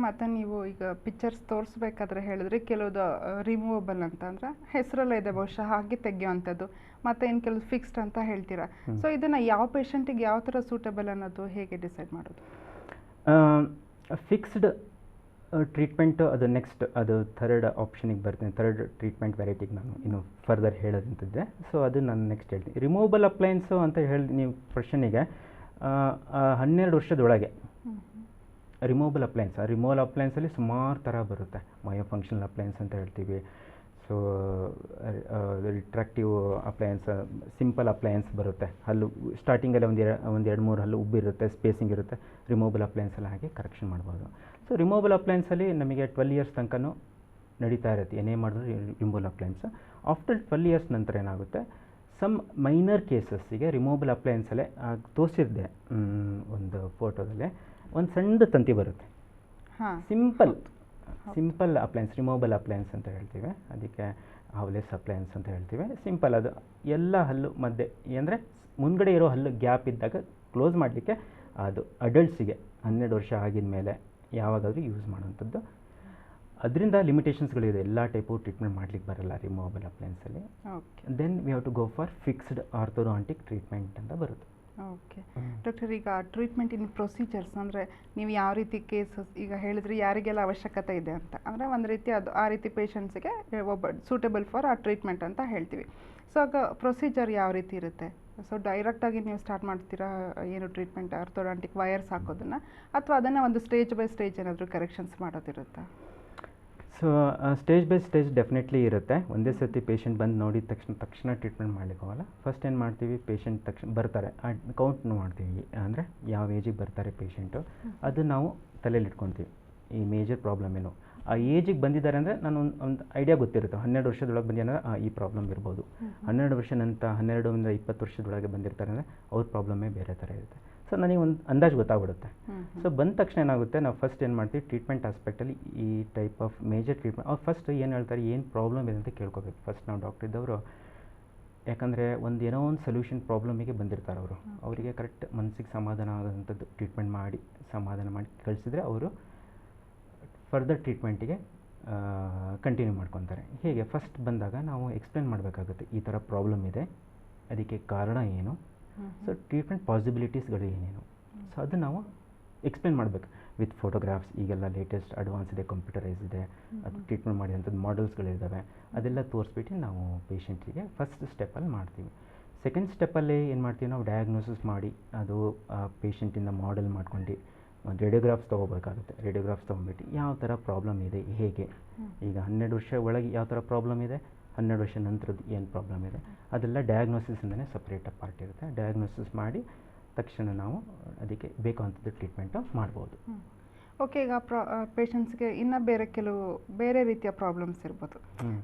ಮತ್ತು ನೀವು ಈಗ ಪಿಕ್ಚರ್ಸ್ ತೋರಿಸ್ಬೇಕಾದ್ರೆ ಹೇಳಿದ್ರೆ ಕೆಲವುದು ರಿಮೂವಬಲ್ ಅಂತ ಅಂದರೆ ಹೆಸರಲ್ಲೇ ಇದೆ ಬಹುಶಃ ಹಾಗೆ ತೆಗೆಯುವಂಥದ್ದು ಮತ್ತು ಇನ್ನು ಕೆಲವು ಫಿಕ್ಸ್ಡ್ ಅಂತ ಹೇಳ್ತೀರಾ. ಸೊ ಇದನ್ನು ಯಾವ ಪೇಷಂಟಿಗೆ ಯಾವ ಥರ ಸೂಟಬಲ್ ಅನ್ನೋದು ಹೇಗೆ ಡಿಸೈಡ್ ಮಾಡೋದು? ಫಿಕ್ಸ್ಡ್ ಟ್ರೀಟ್ಮೆಂಟು ಅದು ನೆಕ್ಸ್ಟ್ ಅದು ಥರ್ಡ್ ಆಪ್ಷನಿಗೆ ಬರ್ತೀನಿ. ಥರ್ಡ್ ಟ್ರೀಟ್ಮೆಂಟ್ ವೆರೈಟಿಗೆ ನಾನು ಇನ್ನು ಫರ್ದರ್ ಹೇಳೋದಂತಿದ್ದೆ. ಸೊ ಅದು ನಾನು ನೆಕ್ಸ್ಟ್ ಹೇಳ್ತೀನಿ. ರಿಮೂವಬಲ್ ಅಪ್ಲೈನ್ಸು ಅಂತ ಹೇಳಿ ನೀವು ಕ್ವಶನಿಗೆ 12 ವರ್ಷದೊಳಗೆ ರಿಮೂವಬಲ್ ಅಪ್ಲೈನ್ಸ್. ರಿಮೂವಲ್ ಅಪ್ಲೈನ್ಸಲ್ಲಿ ಸುಮಾರು ಥರ ಬರುತ್ತೆ. ಮಯೋಫಂಕ್ಷನಲ್ ಅಪ್ಲೈನ್ಸ್ ಅಂತ ಹೇಳ್ತೀವಿ. ಸೊ ರಿಟ್ರಾಕ್ಟಿವ್ ಅಪ್ಲೈನ್ಸ್, ಸಿಂಪಲ್ ಅಪ್ಲೈನ್ಸ್ ಬರುತ್ತೆ. ಹಲ್ಲು ಸ್ಟಾರ್ಟಿಂಗಲ್ಲಿ ಒಂದು 2-3 ಹಲ್ಲು ಉಬ್ಬಿರುತ್ತೆ, ಸ್ಪೇಸಿಂಗ್ ಇರುತ್ತೆ. ರಿಮೂವಬಲ್ ಅಪ್ಲೈನ್ಸಲ್ಲಿ ಹಾಗೆ ಕರೆಕ್ಷನ್ ಮಾಡ್ಬೋದು. ಸೊ ರಿಮೂವಬಲ್ ಅಪ್ಲೈನ್ಸಲ್ಲಿ ನಮಗೆ 12 ಇಯರ್ಸ್ ತನಕನೂ ನಡೀತಾ ಇರುತ್ತೆ. ಏನೇ ಮಾಡಿದ್ರು ರಿಮೂವಬಲ್ ಅಪ್ಲೈನ್ಸ್. ಆಫ್ಟರ್ 12 ಇಯರ್ಸ್ ನಂತರ ಏನಾಗುತ್ತೆ, ಸಮ್ ಮೈನರ್ ಕೇಸಸ್ಸಿಗೆ ರಿಮೂವಬಲ್ ಅಪ್ಲೈನ್ಸಲ್ಲೇ ತೋರಿಸಿದ್ದೆ ಒಂದು ಫೋಟೋದಲ್ಲಿ ಒಂದು ಸಣ್ಣ ತಂತಿ ಬರುತ್ತೆ. ಸಿಂಪಲ್ ಅಪ್ಲೈನ್ಸ್, ರಿಮೂವಬಲ್ ಅಪ್ಲೈನ್ಸ್ ಅಂತ ಹೇಳ್ತೀವಿ. ಅದಕ್ಕೆ ಹೌಲೆಸ್ ಅಪ್ಲೈನ್ಸ್ ಅಂತ ಹೇಳ್ತೀವಿ. ಸಿಂಪಲ್, ಅದು ಎಲ್ಲ ಹಲ್ಲು ಮಧ್ಯೆ ಅಂದರೆ ಮುಂದ್ಗಡೆ ಇರೋ ಹಲ್ಲು ಗ್ಯಾಪ್ ಇದ್ದಾಗ ಕ್ಲೋಸ್ ಮಾಡಲಿಕ್ಕೆ ಅದು ಅಡಲ್ಟ್ಸಿಗೆ 12 ವರ್ಷ ಆಗಿದ ಮೇಲೆ ಯಾವಾಗಾದರೂ ಯೂಸ್ ಮಾಡೋವಂಥದ್ದು. ಅದರಿಂದ ಲಿಮಿಟೇಷನ್ಸ್ಗಳಿದೆ. ಎಲ್ಲ ಟೈಪು ಟ್ರೀಟ್ಮೆಂಟ್ ಮಾಡಲಿಕ್ಕೆ ಬರಲ್ಲ ರಿಮೂವಬಲ್ ಅಪ್ಲೈನ್ಸಲ್ಲಿ. Then we have to go for fixed orthodontic treatment ಅಂತ ಬರುತ್ತೆ. ಓಕೆ ಡಾಕ್ಟರ್, ಈಗ ಟ್ರೀಟ್ಮೆಂಟ್ ಇನ್ ಪ್ರೊಸೀಜರ್ಸ್ ಅಂದರೆ ನೀವು ಯಾವ ರೀತಿ ಕೇಸಸ್ ಈಗ ಹೇಳಿದ್ರಿ ಯಾರಿಗೆಲ್ಲ ಅವಶ್ಯಕತೆ ಇದೆ ಅಂತ, ಅಂದರೆ ಒಂದು ರೀತಿ ಅದು ಆ ರೀತಿ ಪೇಷಂಟ್ಸಿಗೆ ಒಬ್ಬ ಸೂಟಬಲ್ ಫಾರ್ ಆ ಟ್ರೀಟ್ಮೆಂಟ್ ಅಂತ ಹೇಳ್ತೀವಿ. ಸೊ ಆಗ ಪ್ರೊಸೀಜರ್ ಯಾವ ರೀತಿ ಇರುತ್ತೆ? ಸೊ ಡೈರೆಕ್ಟಾಗಿ ನೀವು ಸ್ಟಾರ್ಟ್ ಮಾಡ್ತೀರಾ ಏನು ಟ್ರೀಟ್ಮೆಂಟ್ ಆರ್ಥೋಡಾಂಟಿಕ್ ವೈರ್ಸ್ ಹಾಕೋದನ್ನು, ಅಥವಾ ಅದನ್ನು ಒಂದು ಸ್ಟೇಜ್ ಬೈ ಸ್ಟೇಜ್ ಏನಾದರೂ ಕರೆಕ್ಷನ್ಸ್ ಮಾಡೋದಿರುತ್ತಾ? So stage by stage definitely ಇರುತ್ತೆ. ಒಂದೇ ಸರ್ತಿ ಪೇಷಂಟ್ ಬಂದು ನೋಡಿದ ತಕ್ಷಣ ಟ್ರೀಟ್ಮೆಂಟ್ ಮಾಡಲಿಕ್ಕೆ ಹೋಗಲ್ಲ. ಫಸ್ಟ್ ಏನು ಮಾಡ್ತೀವಿ, ಪೇಷಂಟ್ ತಕ್ಷಣ ಬರ್ತಾರೆ ಕೌಂಟ್ನು ಮಾಡ್ತೀವಿ. ಅಂದರೆ ಯಾವ ಏಜಿಗೆ ಬರ್ತಾರೆ ಪೇಷಂಟು ಅದು ನಾವು ತಲೆಯಲ್ಲಿ ಇಟ್ಕೊತೀವಿ. ಈ ಮೇಜರ್ ಪ್ರಾಬ್ಲಮ್ ಏನು, ಆ ಏಜಿಗೆ ಬಂದಿದ್ದಾರೆ ಅಂದರೆ ನಾನು ಒಂದು ಐಡಿಯಾ ಗೊತ್ತಿರುತ್ತೆ. 12 ವರ್ಷದೊಳಗೆ ಬಂದಿದ್ದಾರೆ ಈ ಪ್ರಾಬ್ಲಮ್ ಇರ್ಬೋದು. 12 ವರ್ಷ ನಂತರ 12ರಿಂದ 20 ವರ್ಷದೊಳಗೆ ಬಂದಿರ್ತಾರೆ ಅಂದರೆ ಅವ್ರ ಪ್ರಾಬ್ಲಮ್ಮೇ ಬೇರೆ ಥರ ಇರುತ್ತೆ. ಸೊ ನನಗೆ ಒಂದು ಅಂದಾಜು ಗೊತ್ತಾಗ್ಬಿಡುತ್ತೆ. ಸೊ ಬಂದ ತಕ್ಷಣ ಏನಾಗುತ್ತೆ, ನಾವು ಫಸ್ಟ್ ಏನು ಮಾಡ್ತೀವಿ, ಟ್ರೀಟ್ಮೆಂಟ್ ಆಸ್ಪೆಕ್ಟಲ್ಲಿ ಈ ಟೈಪ್ ಆಫ್ ಮೇಜರ್ ಟ್ರೀಟ್ಮೆಂಟ್ ಅವ್ರು ಫಸ್ಟ್ ಏನು ಹೇಳ್ತಾರೆ, ಏನು ಪ್ರಾಬ್ಲಮ್ ಇದೆ ಅಂತ ಕೇಳ್ಕೋಬೇಕು ಫಸ್ಟ್ ನಾವು ಡಾಕ್ಟರ್ ಇದ್ದವರು. ಯಾಕಂದರೆ ಏನೋ ಒಂದು ಸೊಲ್ಯೂಷನ್ ಪ್ರಾಬ್ಲಮಿಗೆ ಬಂದಿರ್ತಾರೆ ಅವರು. ಅವರಿಗೆ ಕರೆಕ್ಟ್ ಮನಸ್ಸಿಗೆ ಸಮಾಧಾನ ಆಗೋಂಥದ್ದು ಟ್ರೀಟ್ಮೆಂಟ್ ಮಾಡಿ ಸಮಾಧಾನ ಮಾಡಿ ಕಳಿಸಿದ್ರೆ ಅವರು ಫರ್ದರ್ ಟ್ರೀಟ್ಮೆಂಟಿಗೆ ಕಂಟಿನ್ಯೂ ಮಾಡ್ಕೊತಾರೆ. ಹೇಗೆ ಫಸ್ಟ್ ಬಂದಾಗ ನಾವು ಎಕ್ಸ್ಪ್ಲೇನ್ ಮಾಡಬೇಕಾಗುತ್ತೆ, ಈ ಥರ ಪ್ರಾಬ್ಲಮ್ ಇದೆ, ಅದಕ್ಕೆ ಕಾರಣ ಏನು, ಸೊ ಟ್ರೀಟ್ಮೆಂಟ್ ಪಾಸಿಬಿಲಿಟೀಸ್ಗಳು ಏನೇನು, ಸೊ ಅದು ನಾವು ಎಕ್ಸ್ಪ್ಲೇನ್ ಮಾಡಬೇಕು ವಿತ್ ಫೋಟೋಗ್ರಾಫ್ಸ್. ಈಗೆಲ್ಲ ಲೇಟೆಸ್ಟ್ ಅಡ್ವಾನ್ಸ್ ಇದೆ, ಕಂಪ್ಯೂಟರೈಸ್ ಇದೆ, ಅದು ಟ್ರೀಟ್ಮೆಂಟ್ ಮಾಡಿದಂಥದ್ದು ಮಾಡೆಲ್ಸ್ಗಳಿದ್ದಾವೆ. ಅದೆಲ್ಲ ತೋರಿಸ್ಬಿಟ್ಟು ನಾವು ಪೇಷಂಟಿಗೆ ಫಸ್ಟ್ ಸ್ಟೆಪ್ಪಲ್ಲಿ ಮಾಡ್ತೀವಿ. ಸೆಕೆಂಡ್ ಸ್ಟೆಪ್ಪಲ್ಲಿ ಏನು ಮಾಡ್ತೀವಿ, ನಾವು ಡಯಾಗ್ನೋಸಿಸ್ ಮಾಡಿ ಅದು ಪೇಷಂಟಿಂದ ಮಾಡೆಲ್ ಮಾಡ್ಕೊಂಡು ಒಂದು ರೇಡಿಯೋಗ್ರಾಫ್ಸ್ ತೊಗೋಬೇಕಾಗುತ್ತೆ. ರೇಡಿಯೋಗ್ರಾಫ್ಸ್ ತೊಗೊಂಡ್ಬಿಟ್ಟು ಯಾವ ಥರ ಪ್ರಾಬ್ಲಮ್ ಇದೆ, ಹೇಗೆ ಈಗ 12 ವರ್ಷ ಒಳಗೆ ಯಾವ ಥರ ಪ್ರಾಬ್ಲಮ್ ಇದೆ, 12 ವರ್ಷ ನಂತರದ್ದು ಏನು ಪ್ರಾಬ್ಲಮ್ ಇದೆ, ಅದೆಲ್ಲ ಡಯಾಗ್ನೋಸಿಸಿಂದನೇ ಸಪ್ರೇಟ್ ಪಾರ್ಟ್ ಇರುತ್ತೆ. ಡಯಾಗ್ನೋಸಿಸ್ ಮಾಡಿ ತಕ್ಷಣ ನಾವು ಅದಕ್ಕೆ ಬೇಕಾದಂಥದ್ದು ಟ್ರೀಟ್ಮೆಂಟು ಮಾಡ್ಬೋದು. ಓಕೆ, ಈಗ ಪೇಷಂಟ್ಸ್ಗೆ ಇನ್ನೂ ಬೇರೆ ರೀತಿಯ ಪ್ರಾಬ್ಲಮ್ಸ್ ಇರ್ಬೋದು.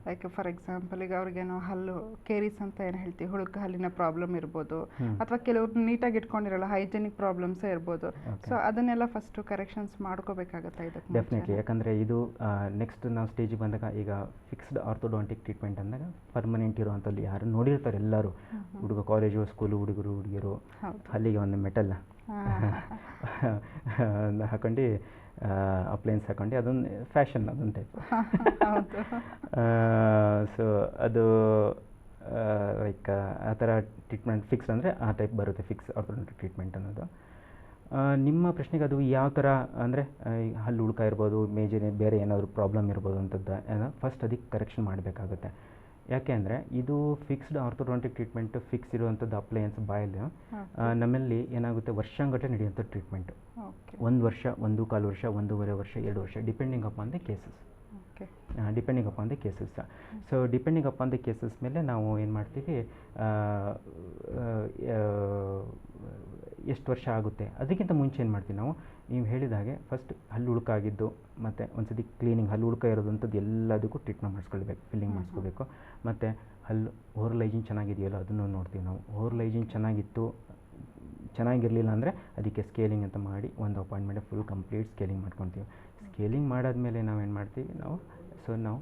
ಲೈಕ್ ಫಾರ್ ಎಕ್ಸಾಂಪಲ್ ಈಗ ಅವ್ರಿಗೇನೋ ಹಲ್ಲು ಕೇರೀಸ್ ಅಂತ ಏನು ಹೇಳ್ತೀವಿ, ಹುಳುಕ ಹಲ್ಲಿನ ಪ್ರಾಬ್ಲಮ್ ಇರ್ಬೋದು, ಅಥವಾ ಕೆಲವ್ರು ನೀಟಾಗಿ ಇಟ್ಕೊಂಡಿರಲ್ಲ, ಹೈಜೆನಿಕ್ ಪ್ರಾಬ್ಲಮ್ಸೇ ಇರ್ಬೋದು. ಸೊ ಅದನ್ನೆಲ್ಲ ಫಸ್ಟು ಕರೆಕ್ಷನ್ಸ್ ಮಾಡ್ಕೋಬೇಕಾಗತ್ತಾ ಇದಕ್ಕೆ? ಡೆಫಿನೆಟ್ಲಿ. ಯಾಕಂದರೆ ಇದು ನೆಕ್ಸ್ಟ್ ನಾವು ಸ್ಟೇಜಿಗೆ ಬಂದಾಗ ಈಗ ಫಿಕ್ಸ್ಡ್ ಆರ್ಥೋಡಾಂಟಿಕ್ ಟ್ರೀಟ್ಮೆಂಟ್ ಅಂದಾಗ ಪರ್ಮನೆಂಟ್ ಇರೋವಂಥದ್ದು ಯಾರು ನೋಡಿರ್ತಾರೆ ಎಲ್ಲರೂ, ಕಾಲೇಜು ಸ್ಕೂಲು ಹುಡುಗಿಯರು ಹಲ್ಲಿಗೆ ಒಂದು ಮೆಟಲ್ ಹಾಕೊಂಡು ಅಪ್ಲೈನ್ಸ್ ಹಾಕೊಂಡು ಅದೊಂದು ಫ್ಯಾಷನ್, ಅದೊಂದು ಟೈಪ್. ಸೊ ಅದು ಲೈಕ್ ಆ ಥರ ಟ್ರೀಟ್ಮೆಂಟ್ ಫಿಕ್ಸ್ ಅಂದರೆ ಆ ಟೈಪ್ ಬರುತ್ತೆ, ಫಿಕ್ಸ್ ಆರ್ಥೋಡಾಂಟಿಕ್ ಟ್ರೀಟ್ಮೆಂಟ್ ಅನ್ನೋದು. ನಿಮ್ಮ ಪ್ರಶ್ನೆಗೆ ಅದು ಯಾವ ಥರ ಅಂದರೆ ಹಲ್ಲು ಉಳ್ಕ ಇರ್ಬೋದು, ಮೇಜರ್ ಬೇರೆ ಏನಾದರೂ ಪ್ರಾಬ್ಲಮ್ ಇರ್ಬೋದು ಅಂಥದ್ದು ಫಸ್ಟ್ ಅದಕ್ಕೆ ಕರೆಕ್ಷನ್ ಮಾಡಬೇಕಾಗುತ್ತೆ. ಯಾಕೆ ಅಂದರೆ ಇದು ಫಿಕ್ಸ್ಡ್ ಆರ್ಥೋಡಾಂಟಿಕ್ ಟ್ರೀಟ್ಮೆಂಟ್ ಫಿಕ್ಸ್ ಇರುವಂಥದ್ದು ಅಪ್ಲೈನ್ಸ್ ಬಾಯಲ್ಲಿ ನಮ್ಮಲ್ಲಿ ಏನಾಗುತ್ತೆ, ವರ್ಷಾಂಗಟ್ಟಲೆ ನಡೆಯುವಂಥ ಟ್ರೀಟ್ಮೆಂಟು. 1 ವರ್ಷ, 1.25 ವರ್ಷ, 1.5 ವರ್ಷ, 2 ವರ್ಷ, depending upon the cases. So depending upon the cases ಮೇಲೆ ನಾವು ಏನು ಮಾಡ್ತೀವಿ, ಎಷ್ಟು ವರ್ಷ ಆಗುತ್ತೆ ಅದಕ್ಕಿಂತ ಮುಂಚೆ ಏನು ಮಾಡ್ತೀವಿ ನಾವು, ನೀವು ಹೇಳಿದ ಹಾಗೆ ಫಸ್ಟ್ ಹಲ್ಲು ಉಳುಕಾಗಿದ್ದು ಮತ್ತು ಒಂದು ಸತಿ ಕ್ಲೀನಿಂಗ್, ಹಲ್ಲು ಉಳುಕ ಇರೋದಂಥದ್ದು ಎಲ್ಲದಕ್ಕೂ ಟ್ರೀಟ್ಮೆಂಟ್ ಮಾಡಿಸ್ಕೊಳ್ಬೇಕು, ಫಿಲ್ಲಿಂಗ್ ಮಾಡಿಸ್ಕೋಬೇಕು. ಮತ್ತು ಹಲ್ಲು ಓರಲ್ ಹೈಜೀನ್ ಚೆನ್ನಾಗಿದೆಯಲ್ಲ ಅದನ್ನು ನೋಡ್ತೀವಿ ನಾವು. ಓರಲ್ ಹೈಜೀನ್ ಚೆನ್ನಾಗಿರಲಿಲ್ಲ ಅಂದರೆ ಅದಕ್ಕೆ ಸ್ಕೇಲಿಂಗ್ ಅಂತ ಮಾಡಿ ಒಂದು ಅಪಾಯಿಂಟ್ಮೆಂಟ್ ಫುಲ್ ಕಂಪ್ಲೀಟ್ ಸ್ಕೇಲಿಂಗ್ ಮಾಡ್ಕೊತೀವಿ. ಸ್ಕೇಲಿಂಗ್ ಮಾಡಾದಮೇಲೆ ನಾವೇನು ಮಾಡ್ತೀವಿ, ನಾವು ಸೊ ನಾವು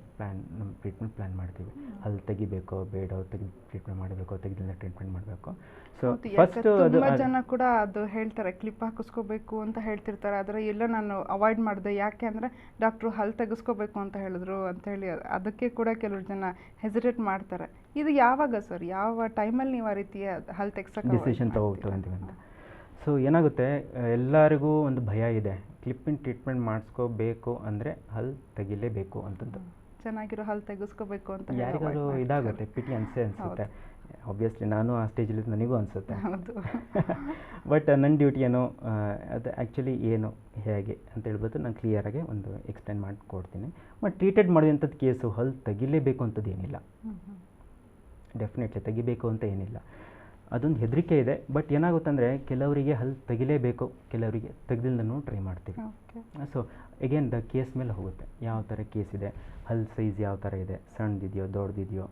ನಮ್ಮ ಟ್ರೀಟ್ಮೆಂಟ್ ಪ್ಲ್ಯಾನ್ ಮಾಡ್ತೀವಿ. ಹಲ್ಲು ತೆಗಿಬೇಕೋ ಬೇಡ, ಟ್ರೀಟ್ಮೆಂಟ್ ಮಾಡಬೇಕೋ, ತೆಗೆದಿಲ್ಲ ಟ್ರೀಟ್ಮೆಂಟ್ ಮಾಡಬೇಕು. ಸೊ ಫಸ್ಟ್ ತುಂಬ ಜನ ಕೂಡ ಅದು ಹೇಳ್ತಾರೆ, ಕ್ಲಿಪ್ ಹಾಕಿಸ್ಕೋಬೇಕು ಅಂತ ಹೇಳ್ತಿರ್ತಾರೆ, ಆದರೆ ಎಲ್ಲ ನಾನು ಅವಾಯ್ಡ್ ಮಾಡಿದೆ. ಯಾಕೆ ಅಂದರೆ ಡಾಕ್ಟ್ರು ಹಲ್ಲು ತೆಗೆಸ್ಕೋಬೇಕು ಅಂತ ಹೇಳಿದ್ರು ಅಂತೇಳಿ ಅದಕ್ಕೆ ಕೂಡ ಕೆಲವರು ಜನ ಹೆಸಿಟೇಟ್ ಮಾಡ್ತಾರೆ. ಇದು ಯಾವಾಗ ಸರ್, ಯಾವ ಟೈಮಲ್ಲಿ ನೀವು ಆ ರೀತಿಯ ಹಲ್ಲು ತೆಗ್ಸೋಕೆ ಡಿಸಿಷನ್ ತೊಗೊಳ್ತೀವಿ ಅಂತ? ಸೊ ಏನಾಗುತ್ತೆ, ಎಲ್ಲರಿಗೂ ಒಂದು ಭಯ ಇದೆ, ಕ್ಲಿಪ್ಪಿನ ಟ್ರೀಟ್ಮೆಂಟ್ ಮಾಡಿಸ್ಕೋಬೇಕು ಅಂದರೆ ಹಲ್ಲು ತೆಗಿಲೇಬೇಕು ಅಂತಂದು. ಚೆನ್ನಾಗಿರೋ ಹಲ್ಲು ತೆಗೆಸ್ಕೋಬೇಕು ಅಂತ ಯಾರಿಗಾದ್ರು ಇದಾಗುತ್ತೆ, ಪಿಟಿ ಅನಿಸುತ್ತೆ. ಆಬ್ವಿಯಸ್ಲಿ ನಾನು ಆ ಸ್ಟೇಜಲ್ಲಿ ನನಗೂ ಅನಿಸುತ್ತೆ. ಬಟ್ ನನ್ನ ಡ್ಯೂಟಿ ಏನೋ ಅದು ಆ್ಯಕ್ಚುಲಿ ಏನು ಹೇಗೆ ಅಂತ ಹೇಳ್ಬೋದು ನಾನು ಕ್ಲಿಯರಾಗಿ ಒಂದು ಎಕ್ಸ್ಪ್ಲೇನ್ ಮಾಡಿ ಕೊಡ್ತೀನಿ. ಬಟ್ ಟ್ರೀಟೆಡ್ ಮಾಡಿದಂಥದ್ದು ಕೇಸು ಹಲ್ಲು ತೆಗಿಲೇಬೇಕು ಅಂತದ್ದು ಏನಿಲ್ಲ, ಡೆಫಿನೆಟ್ಲಿ ತೆಗಿಬೇಕು ಅಂತ ಏನಿಲ್ಲ. ಅದೊಂದು ಹೆದರಿಕೆ ಇದೆ. ಬಟ್ ಏನಾಗುತ್ತೆ ಅಂದರೆ ಕೆಲವರಿಗೆ ಹಲ್ಲು ತೆಗಿಲೇಬೇಕು, ಕೆಲವರಿಗೆ ತೆಗೆದಿಲ್ಲದೂ ಟ್ರೈ ಮಾಡ್ತೀವಿ. ಸೊ ಎಗೇನ್ ದ ಕೇಸ್ ಮೇಲೆ ಹೋಗುತ್ತೆ, ಯಾವ ಥರ ಕೇಸ್ ಇದೆ, ಹಲ್ಲು ಸೈಜ್ ಯಾವ ಥರ ಇದೆ, ಸಣ್ಣದಿದೆಯೋ ದೊಡ್ಡದಿದೆಯೋ,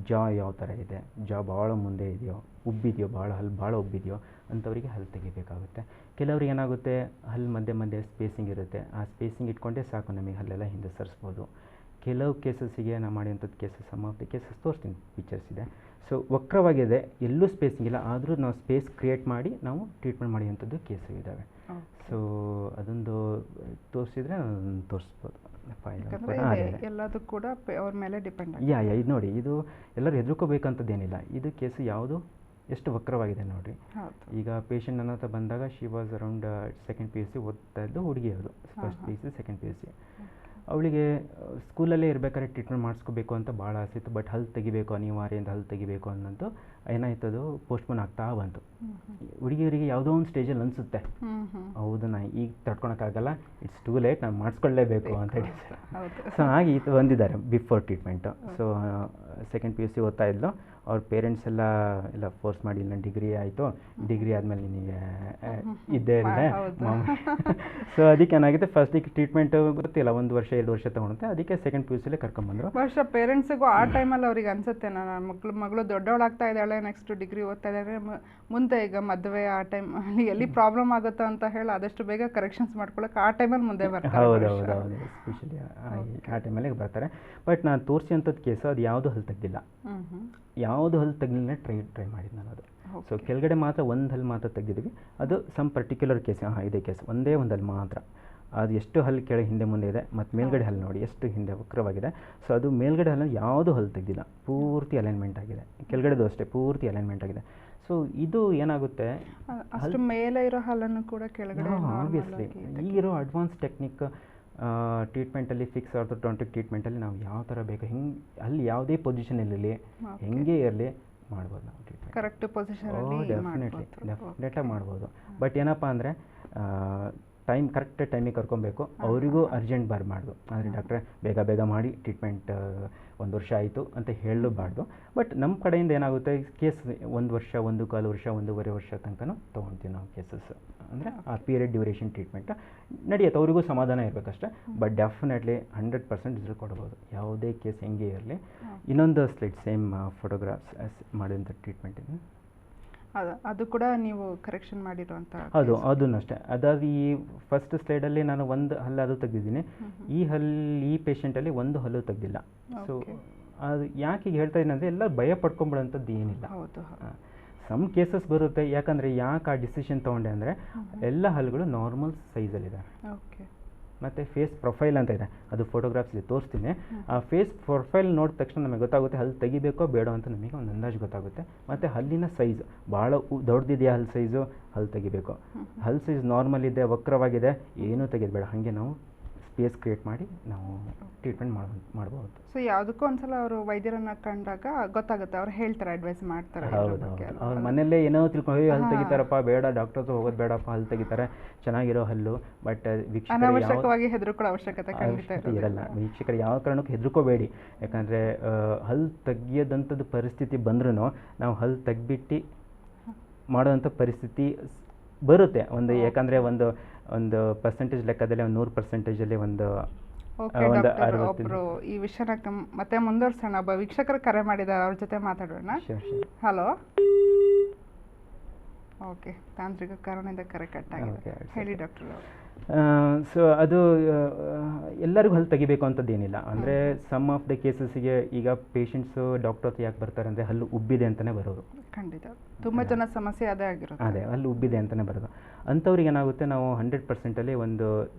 ಜಾ ಯಾವ ಥರ ಇದೆ, ಜಾ ಭಾಳ ಮುಂದೆ ಇದೆಯೋ, ಉಬ್ಬಿದೆಯೋ, ಹಲ್ಲು ಭಾಳ ಉಬ್ಬಿದೆಯೋ ಅಂಥವರಿಗೆ ಹಲ್ಲು ತೆಗಿಬೇಕಾಗುತ್ತೆ. ಕೆಲವ್ರಿಗೆ ಏನಾಗುತ್ತೆ, ಹಲ್ಲು ಮಧ್ಯೆ ಮಧ್ಯೆ ಸ್ಪೇಸಿಂಗ್ ಇರುತ್ತೆ, ಆ ಸ್ಪೇಸಿಂಗ್ ಇಟ್ಕೊಂಡೇ ಸಾಕು ನಮಗೆ ಹಲ್ಲೆಲ್ಲ ಹಿಂದೆ ಸರಿಸ್ಬೋದು. ಕೆಲವು ಕೇಸಸ್ಸಿಗೆ ನಾವು ಮಾಡಿದಂಥದ್ದು cases, some of the cases ತೋರಿಸ್ತೀನಿ, ಪಿಕ್ಚರ್ಸ್ ಇದೆ. ಸೊ ವಕ್ರವಾಗಿದೆ, ಎಲ್ಲೂ ಸ್ಪೇಸಿಂಗ್ ಇಲ್ಲ, ಆದರೂ ನಾವು ಸ್ಪೇಸ್ ಕ್ರಿಯೇಟ್ ಮಾಡಿ ನಾವು ಟ್ರೀಟ್ಮೆಂಟ್ ಮಾಡಿದಂಥದ್ದು ಕೇಸು ಇದ್ದಾವೆ. ಸೊ ಅದೊಂದು ತೋರಿಸಿದ್ರೆ ತೋರಿಸ್ಬೋದು. ಎಲ್ಲದೂ ಕೂಡ ಅವ್ರ ಮೇಲೆ ಡಿಪೆಂಡ್. ಇದು ನೋಡಿ, ಇದು ಎಲ್ಲರೂ ಹೆದರ್ಕೋಬೇಕಂತದ್ದೇನಿಲ್ಲ. ಇದು ಕೇಸು ಯಾವುದು ಎಷ್ಟು ವಕ್ರವಾಗಿದೆ ನೋಡಿರಿ. ಈಗ ಪೇಷಂಟ್ ನನ್ನ ಹತ್ರ ಬಂದಾಗ she was around second PUC ಓದ್ತಾ ಇದ್ದು ಹುಡುಗಿ, ಅದು ಫಸ್ಟ್ PUC ಸೆಕೆಂಡ್ PUC. ಅವಳಿಗೆ ಸ್ಕೂಲಲ್ಲೇ ಇರಬೇಕಾದ್ರೆ ಟ್ರೀಟ್ಮೆಂಟ್ ಮಾಡಿಸ್ಕೋಬೇಕು ಅಂತ ಭಾಳ ಆಸೆ ಇತ್ತು. ಬಟ್ ಹಲ್ಲು ತೆಗಿಬೇಕು ಅನಿವಾರ್ಯ ಅಂತ, ಹಲ್ಲು ತೆಗಿಬೇಕು ಅನ್ನೋದು ಏನಾಯ್ತದು ಪೋಸ್ಟ್ಪೋನ್ ಆಗ್ತಾ ಬಂತು. ಹುಡುಗಿಯರಿಗೆ ಯಾವುದೋ ಒಂದು ಸ್ಟೇಜಲ್ಲಿ ಅನಿಸುತ್ತೆ, ಹೌದು ನಾ ಈಗ ತಡ್ಕೊಳಕ್ಕಾಗಲ್ಲ, ಇಟ್ಸ್ ಟೂ ಲೇಟ್, ನಾನು ಮಾಡಿಸ್ಕೊಳ್ಳೇಬೇಕು ಅಂತ ಹೇಳಿ. ಸೊ ಹಾಗೆ ಬಂದಿದ್ದಾರೆ before treatment. So second PUC ಓದ್ತಾ ಇದ್ಲು. ಅವ್ರ ಪೇರೆಂಟ್ಸ್ ಎಲ್ಲ ಫೋರ್ಸ್ ಮಾಡಿ, ಇಲ್ಲ ಡಿಗ್ರಿ ಆಯಿತು, ಡಿಗ್ರಿ ಆದಮೇಲೆ ನಿನಗೆ ಇದ್ದೇ ಇದೆ ಮಾಮೂಲಿ. ಸೊ ಅದಕ್ಕೆ ಏನಾಗುತ್ತೆ, ಫಸ್ಟಿಗೆ ಟ್ರೀಟ್ಮೆಂಟ್ ಗೊತ್ತಿಲ್ಲ, 1 ವರ್ಷ 2 ವರ್ಷ ತೊಗೊಳುತ್ತೆ. ಅದಕ್ಕೆ ಸೆಕೆಂಡ್ PUCಲೇ ಕರ್ಕೊಂಬಂದರು. ಬಹುಶಃ ಪೇರೆಂಟ್ಸಿಗೂ ಆ ಟೈಮಲ್ಲಿ ಅವ್ರಿಗೆ ಅನಿಸುತ್ತೆ, ನನ್ನ ಮಗಳು ದೊಡ್ಡವಳಾಗ್ತಾ ಇದ್ದಾಳೆ, ನೆಕ್ಸ್ಟ್ ಡಿಗ್ರಿ ಓದ್ತಾ ಇದ್ದಾರೆ, ಮುಂದೆ ಈಗ ಮದುವೆ ಆ ಟೈಮ್ ಅಲ್ಲಿ ಎಲ್ಲಿ ಪ್ರಾಬ್ಲಮ್ ಆಗುತ್ತೋ ಅಂತ ಹೇಳಿ ಆದಷ್ಟು ಬೇಗ ಕರೆಕ್ಷನ್ಸ್ ಮಾಡ್ಕೊಳಕ್ಕೆ ಆ ಟೈಮಲ್ಲಿ ಮುಂದೆ ಬರ್ತಾರೆ. ಹೌದು, ಎಸ್ಪೆಷಲಿ ಆ ಟೈಮಲ್ಲಿ ಬರ್ತಾರೆ. ಬಟ್ ನಾನು ತೋರಿಸಿದಂಥದ್ದು ಕೇಸು ಅದು ಯಾವುದು ಹಲ್ಲು ತೆಗ್ದಿಲ್ಲ, ಯಾವುದು ಹಲ್ಲು ತೆಗ್ದಿಲ್ಲ ಟ್ರೈ ಮಾಡಿದ್ದು ನಾನು ಅದು. ಸೊ ಕೆಳಗಡೆ ಮಾತ್ರ ಒಂದು ಹಲ್ಲು ಮಾತ್ರ ತೆಗೆದಿದ್ವಿ, ಅದು ಸಮ್ ಪರ್ಟಿಕ್ಯುಲರ್ ಕೇಸ್. ಇದೇ ಕೇಸ್ ಒಂದೇ ಒಂದು ಹಲ್ಲು ಮಾತ್ರ, ಅದು ಎಷ್ಟು ಹಲ್ಲು ಕೆಳಗೆ ಹಿಂದೆ ಮುಂದೆ ಇದೆ, ಮತ್ತು ಮೇಲ್ಗಡೆ ಹಲ್ಲು ನೋಡಿ ಎಷ್ಟು ಹಿಂದೆ ವಕ್ರವಾಗಿದೆ. ಸೊ ಅದು ಮೇಲ್ಗಡೆ ಹಲ್ಲು ಯಾವುದು ಹಲ್ಲು ತೆಗ್ದಿಲ್ಲ, ಪೂರ್ತಿ ಅಲೈನ್ಮೆಂಟ್ ಆಗಿದೆ. ಕೆಳಗಡೆದು ಅಷ್ಟೇ ಪೂರ್ತಿ ಅಲೈನ್ಮೆಂಟ್ ಆಗಿದೆ. ಸೊ ಇದು ಏನಾಗುತ್ತೆ, ಅಷ್ಟು ಮೇಲೆ ಇರೋ ಹಲ್ಲನ್ನು ಕೂಡ ಕೆಳಗಡೆ, ಆಬ್ವಿಯಸ್ಲಿ ಈಗಿರೋ ಅಡ್ವಾನ್ಸ್ ಟೆಕ್ನಿಕ್ ಟ್ರೀಟ್ಮೆಂಟಲ್ಲಿ, ಫಿಕ್ಸ್ ಆರ್ಥೋಡಾಂಟಿಕ್ ಟ್ರೀಟ್ಮೆಂಟಲ್ಲಿ ನಾವು ಯಾವ ಥರ ಬೇಕು, ಅಲ್ಲಿ ಯಾವುದೇ ಪೊಸಿಷನಲ್ಲಿರಲಿ, ಹೆಂಗೆ ಇರಲಿ ಮಾಡ್ಬೋದು ನಾವು ಟ್ರೀಟ್ಮೆಂಟ್. ಕರೆಕ್ಟ್ ಪೊಸಿಷನಲ್ಲಿ ಡೆಫಿನೆಟಾಗಿ ಮಾಡ್ಬೋದು. ಬಟ್ ಏನಪ್ಪ ಅಂದರೆ ಕರೆಕ್ಟ್ ಟೈಮಿಗೆ ಕರ್ಕೊಬೇಕು. ಅವರಿಗೂ ಅರ್ಜೆಂಟ್ ಬರಬಾರ್ದು. ಅಂದರೆ ಡಾಕ್ಟ್ರೆ ಬೇಗ ಮಾಡಿ ಟ್ರೀಟ್ಮೆಂಟ್ 1 ವರ್ಷ ಆಯಿತು ಅಂತ ಹೇಳಬಾರ್ದು. ಬಟ್ ನಮ್ಮ ಕಡೆಯಿಂದ ಏನಾಗುತ್ತೆ, ಕೇಸ್ 1 ವರ್ಷ, 1.25 ವರ್ಷ, 1.5 ವರ್ಷ ತನಕನೂ ತೊಗೊಳ್ತೀವಿ ನಾವು ಕೇಸಸ್. ಅಂದರೆ ಆ ಪೀರಿಯಡ್ ಡ್ಯೂರೇಷನ್ ಟ್ರೀಟ್ಮೆಂಟ್ ನಡೆಯುತ್ತೆ, ಅವರಿಗೂ ಸಮಾಧಾನ ಇರಬೇಕಷ್ಟೇ. ಬಟ್ ಡೆಫಿನೆಟ್ಲಿ 100% ರಿಸಲ್ಟ್ ಕೊಡ್ಬೋದು, ಯಾವುದೇ ಕೇಸ್ ಹೆಂಗೆ ಇರಲಿ. ಇನ್ನೊಂದು ಸ್ಲೈಡ್, ಸೇಮ್ ಫೋಟೋಗ್ರಾಫ್ಸ್ ಮಾಡಿದಂಥ ಟ್ರೀಟ್ಮೆಂಟ್ ಇದೆ, ಅದು ಕೂಡ ನೀವು ಕರೆಕ್ಷನ್ ಮಾಡಿರುವಂಥ. ಹೌದು, ಅದೂ ಅಷ್ಟೇ. ಅದಾದ ಈ ಫಸ್ಟ್ ಸ್ಲೈಡಲ್ಲಿ ನಾನು ಒಂದು ಹಲ್ಲು ಅದು ತೆಗೆದಿದ್ದೀನಿ. ಈ ಪೇಷಂಟಲ್ಲಿ ಒಂದು ಹಲ್ಲು ತೆಗೆದಿಲ್ಲ. ಸೊ ಅದು ಯಾಕೆ ಈಗ ಹೇಳ್ತಾ ಇದ್ದೀನಿ ಅಂದರೆ, ಎಲ್ಲ ಭಯ ಪಡ್ಕೊಂಬಿಡೋಂಥದ್ದು ಏನಿಲ್ಲ. ಸಮ್ ಕೇಸಸ್ ಬರುತ್ತೆ, ಯಾಕಂದರೆ ಯಾಕೆ ಆ ಡಿಸಿಷನ್ ತೊಗೊಂಡೆ ಅಂದರೆ, ಎಲ್ಲ ಹಲ್ಲುಗಳು ನಾರ್ಮಲ್ ಸೈಜಲ್ಲಿದೆ. ಮತ್ತು ಫೇಸ್ ಪ್ರೊಫೈಲ್ ಅಂತ ಇದೆ, ಅದು ಫೋಟೋಗ್ರಾಫ್ಸಲ್ಲಿ ತೋರಿಸ್ತೀನಿ. ಆ ಫೇಸ್ ಪ್ರೊಫೈಲ್ ನೋಡಿದ ತಕ್ಷಣ ನಮಗೆ ಗೊತ್ತಾಗುತ್ತೆ ಹಲ್ಲು ತೆಗಿಬೇಕೋ ಬೇಡೋ ಅಂತ ನಮಗೆ ಒಂದು ಅಂದಾಜು ಗೊತ್ತಾಗುತ್ತೆ. ಮತ್ತು ಹಲ್ಲಿನ ಸೈಜ್ ಭಾಳ ದೊಡ್ಡದಿದೆಯಾ ಹಲ್ಲು ಸೈಜು, ಹಲ್ಲು ತೆಗಿಬೇಕು. ಹಲ್ಲು ಸೈಜ್ ನಾರ್ಮಲ್ ಇದೆ, ವಕ್ರವಾಗಿದೆ, ಏನೂ ತೆಗೆದು ಬೇಡ, ಹಾಗೆ ನಾವು ಸ್ಪೇಸ್ ಕ್ರಿಯೇಟ್ ಮಾಡಿ ನಾವು ಟ್ರೀಟ್ಮೆಂಟ್ ಮಾಡ್ಬೋದು. ಸೊ ಯಾವುದಕ್ಕೂ ಒಂದ್ಸಲ ಅವರು ವೈದ್ಯರನ್ನ ಕಂಡಾಗ ಗೊತ್ತಾಗುತ್ತೆ, ಅವ್ರು ಹೇಳ್ತಾರೆ, ಅಡ್ವೈಸ್ ಮಾಡ್ತಾರೆ. ಹೌದು, ಅವ್ರ ಮನೆಯಲ್ಲೇ ಏನೋ ತಿಳ್ಕೊಂಡು ಹಲ್ಲು ತೆಗಿತಾರಪ್ಪ, ಬೇಡ ಡಾಕ್ಟರ್ ಹತ್ರ ಹೋಗೋದು ಬೇಡಪ್ಪ, ಹಲ್ಲು ತೆಗಿತಾರೆ, ಚೆನ್ನಾಗಿರೋ ಹಲ್ಲು. ಬಟ್ ಅನಾವಶ್ಯಕವಾಗಿ ಹೆದರ್ಕೊಳ್ಳೋ ಅವಶ್ಯಕತೆ ಇರಲ್ಲ. ವೀಕ್ಷಕರು ಯಾವ ಕಾರಣಕ್ಕೂ ಹೆದರ್ಕೋಬೇಡಿ. ಯಾಕಂದರೆ ಹಲ್ಲು ತೆಗಿಯೋದಂಥದ್ದು ಪರಿಸ್ಥಿತಿ ಬಂದ್ರೂ ನಾವು ಹಲ್ಲು ತೆಗ್ಬಿಟ್ಟು ಮಾಡೋವಂಥ ಪರಿಸ್ಥಿತಿ ಬರುತ್ತೆ ಯಾಕಂದರೆ ಒಂದು ಪರ್ಸೆಂಟೇಜ್ ಲೆಕ್ಕದಲ್ಲಿ 100%ಅಲ್ಲಿ ಒಂದು ಒಬ್ರು ಈ ವಿಷಯನ ಮತ್ತೆ ಮುಂದುವರ್ಸೋಣ. ಒಬ್ಬ ವೀಕ್ಷಕರು ಕರೆ ಮಾಡಿದ್ದಾರೆ, ಅವ್ರ ಜೊತೆ ಮಾತಾಡೋಣ. ಹಲೋ, ಓಕೆ, ತಾಂತ್ರಿಕ ಕಾರಣದಿಂದ ಕರೆ ಕಟ್ ಆಗಿದೆ. ಹೇಳಿ ಡಾಕ್ಟರ್. ಸೊ ಅದು ಎಲ್ಲರಿಗೂ ಹಲ್ಲು ತೆಗಿಬೇಕು ಅಂತದ್ದೇನಿಲ್ಲ. ಅಂದರೆ ಸಮ್ ಆಫ್ ದ ಕೇಸಸ್ಸಿಗೆ ಈಗ ಪೇಷಂಟ್ಸು ಡಾಕ್ಟರ್ ಹತ್ರ ಯಾಕೆ ಬರ್ತಾರೆ ಅಂದರೆ ಹಲ್ಲು ಉಬ್ಬಿದೆ ಅಂತಲೇ ಬರೋರು. ಖಂಡಿತ ತುಂಬ ಜನ ಸಮಸ್ಯೆ ಅದೇ ಆಗಿರುತ್ತೆ. ಅದೇ ಹಲ್ಲು ಉಬ್ಬಿದೆ ಅಂತಲೇ ಬರೋದು. ಅಂಥವ್ರಿಗೆ ಏನಾಗುತ್ತೆ, ನಾವು 100%ಅಲ್ಲಿ ಒಂದು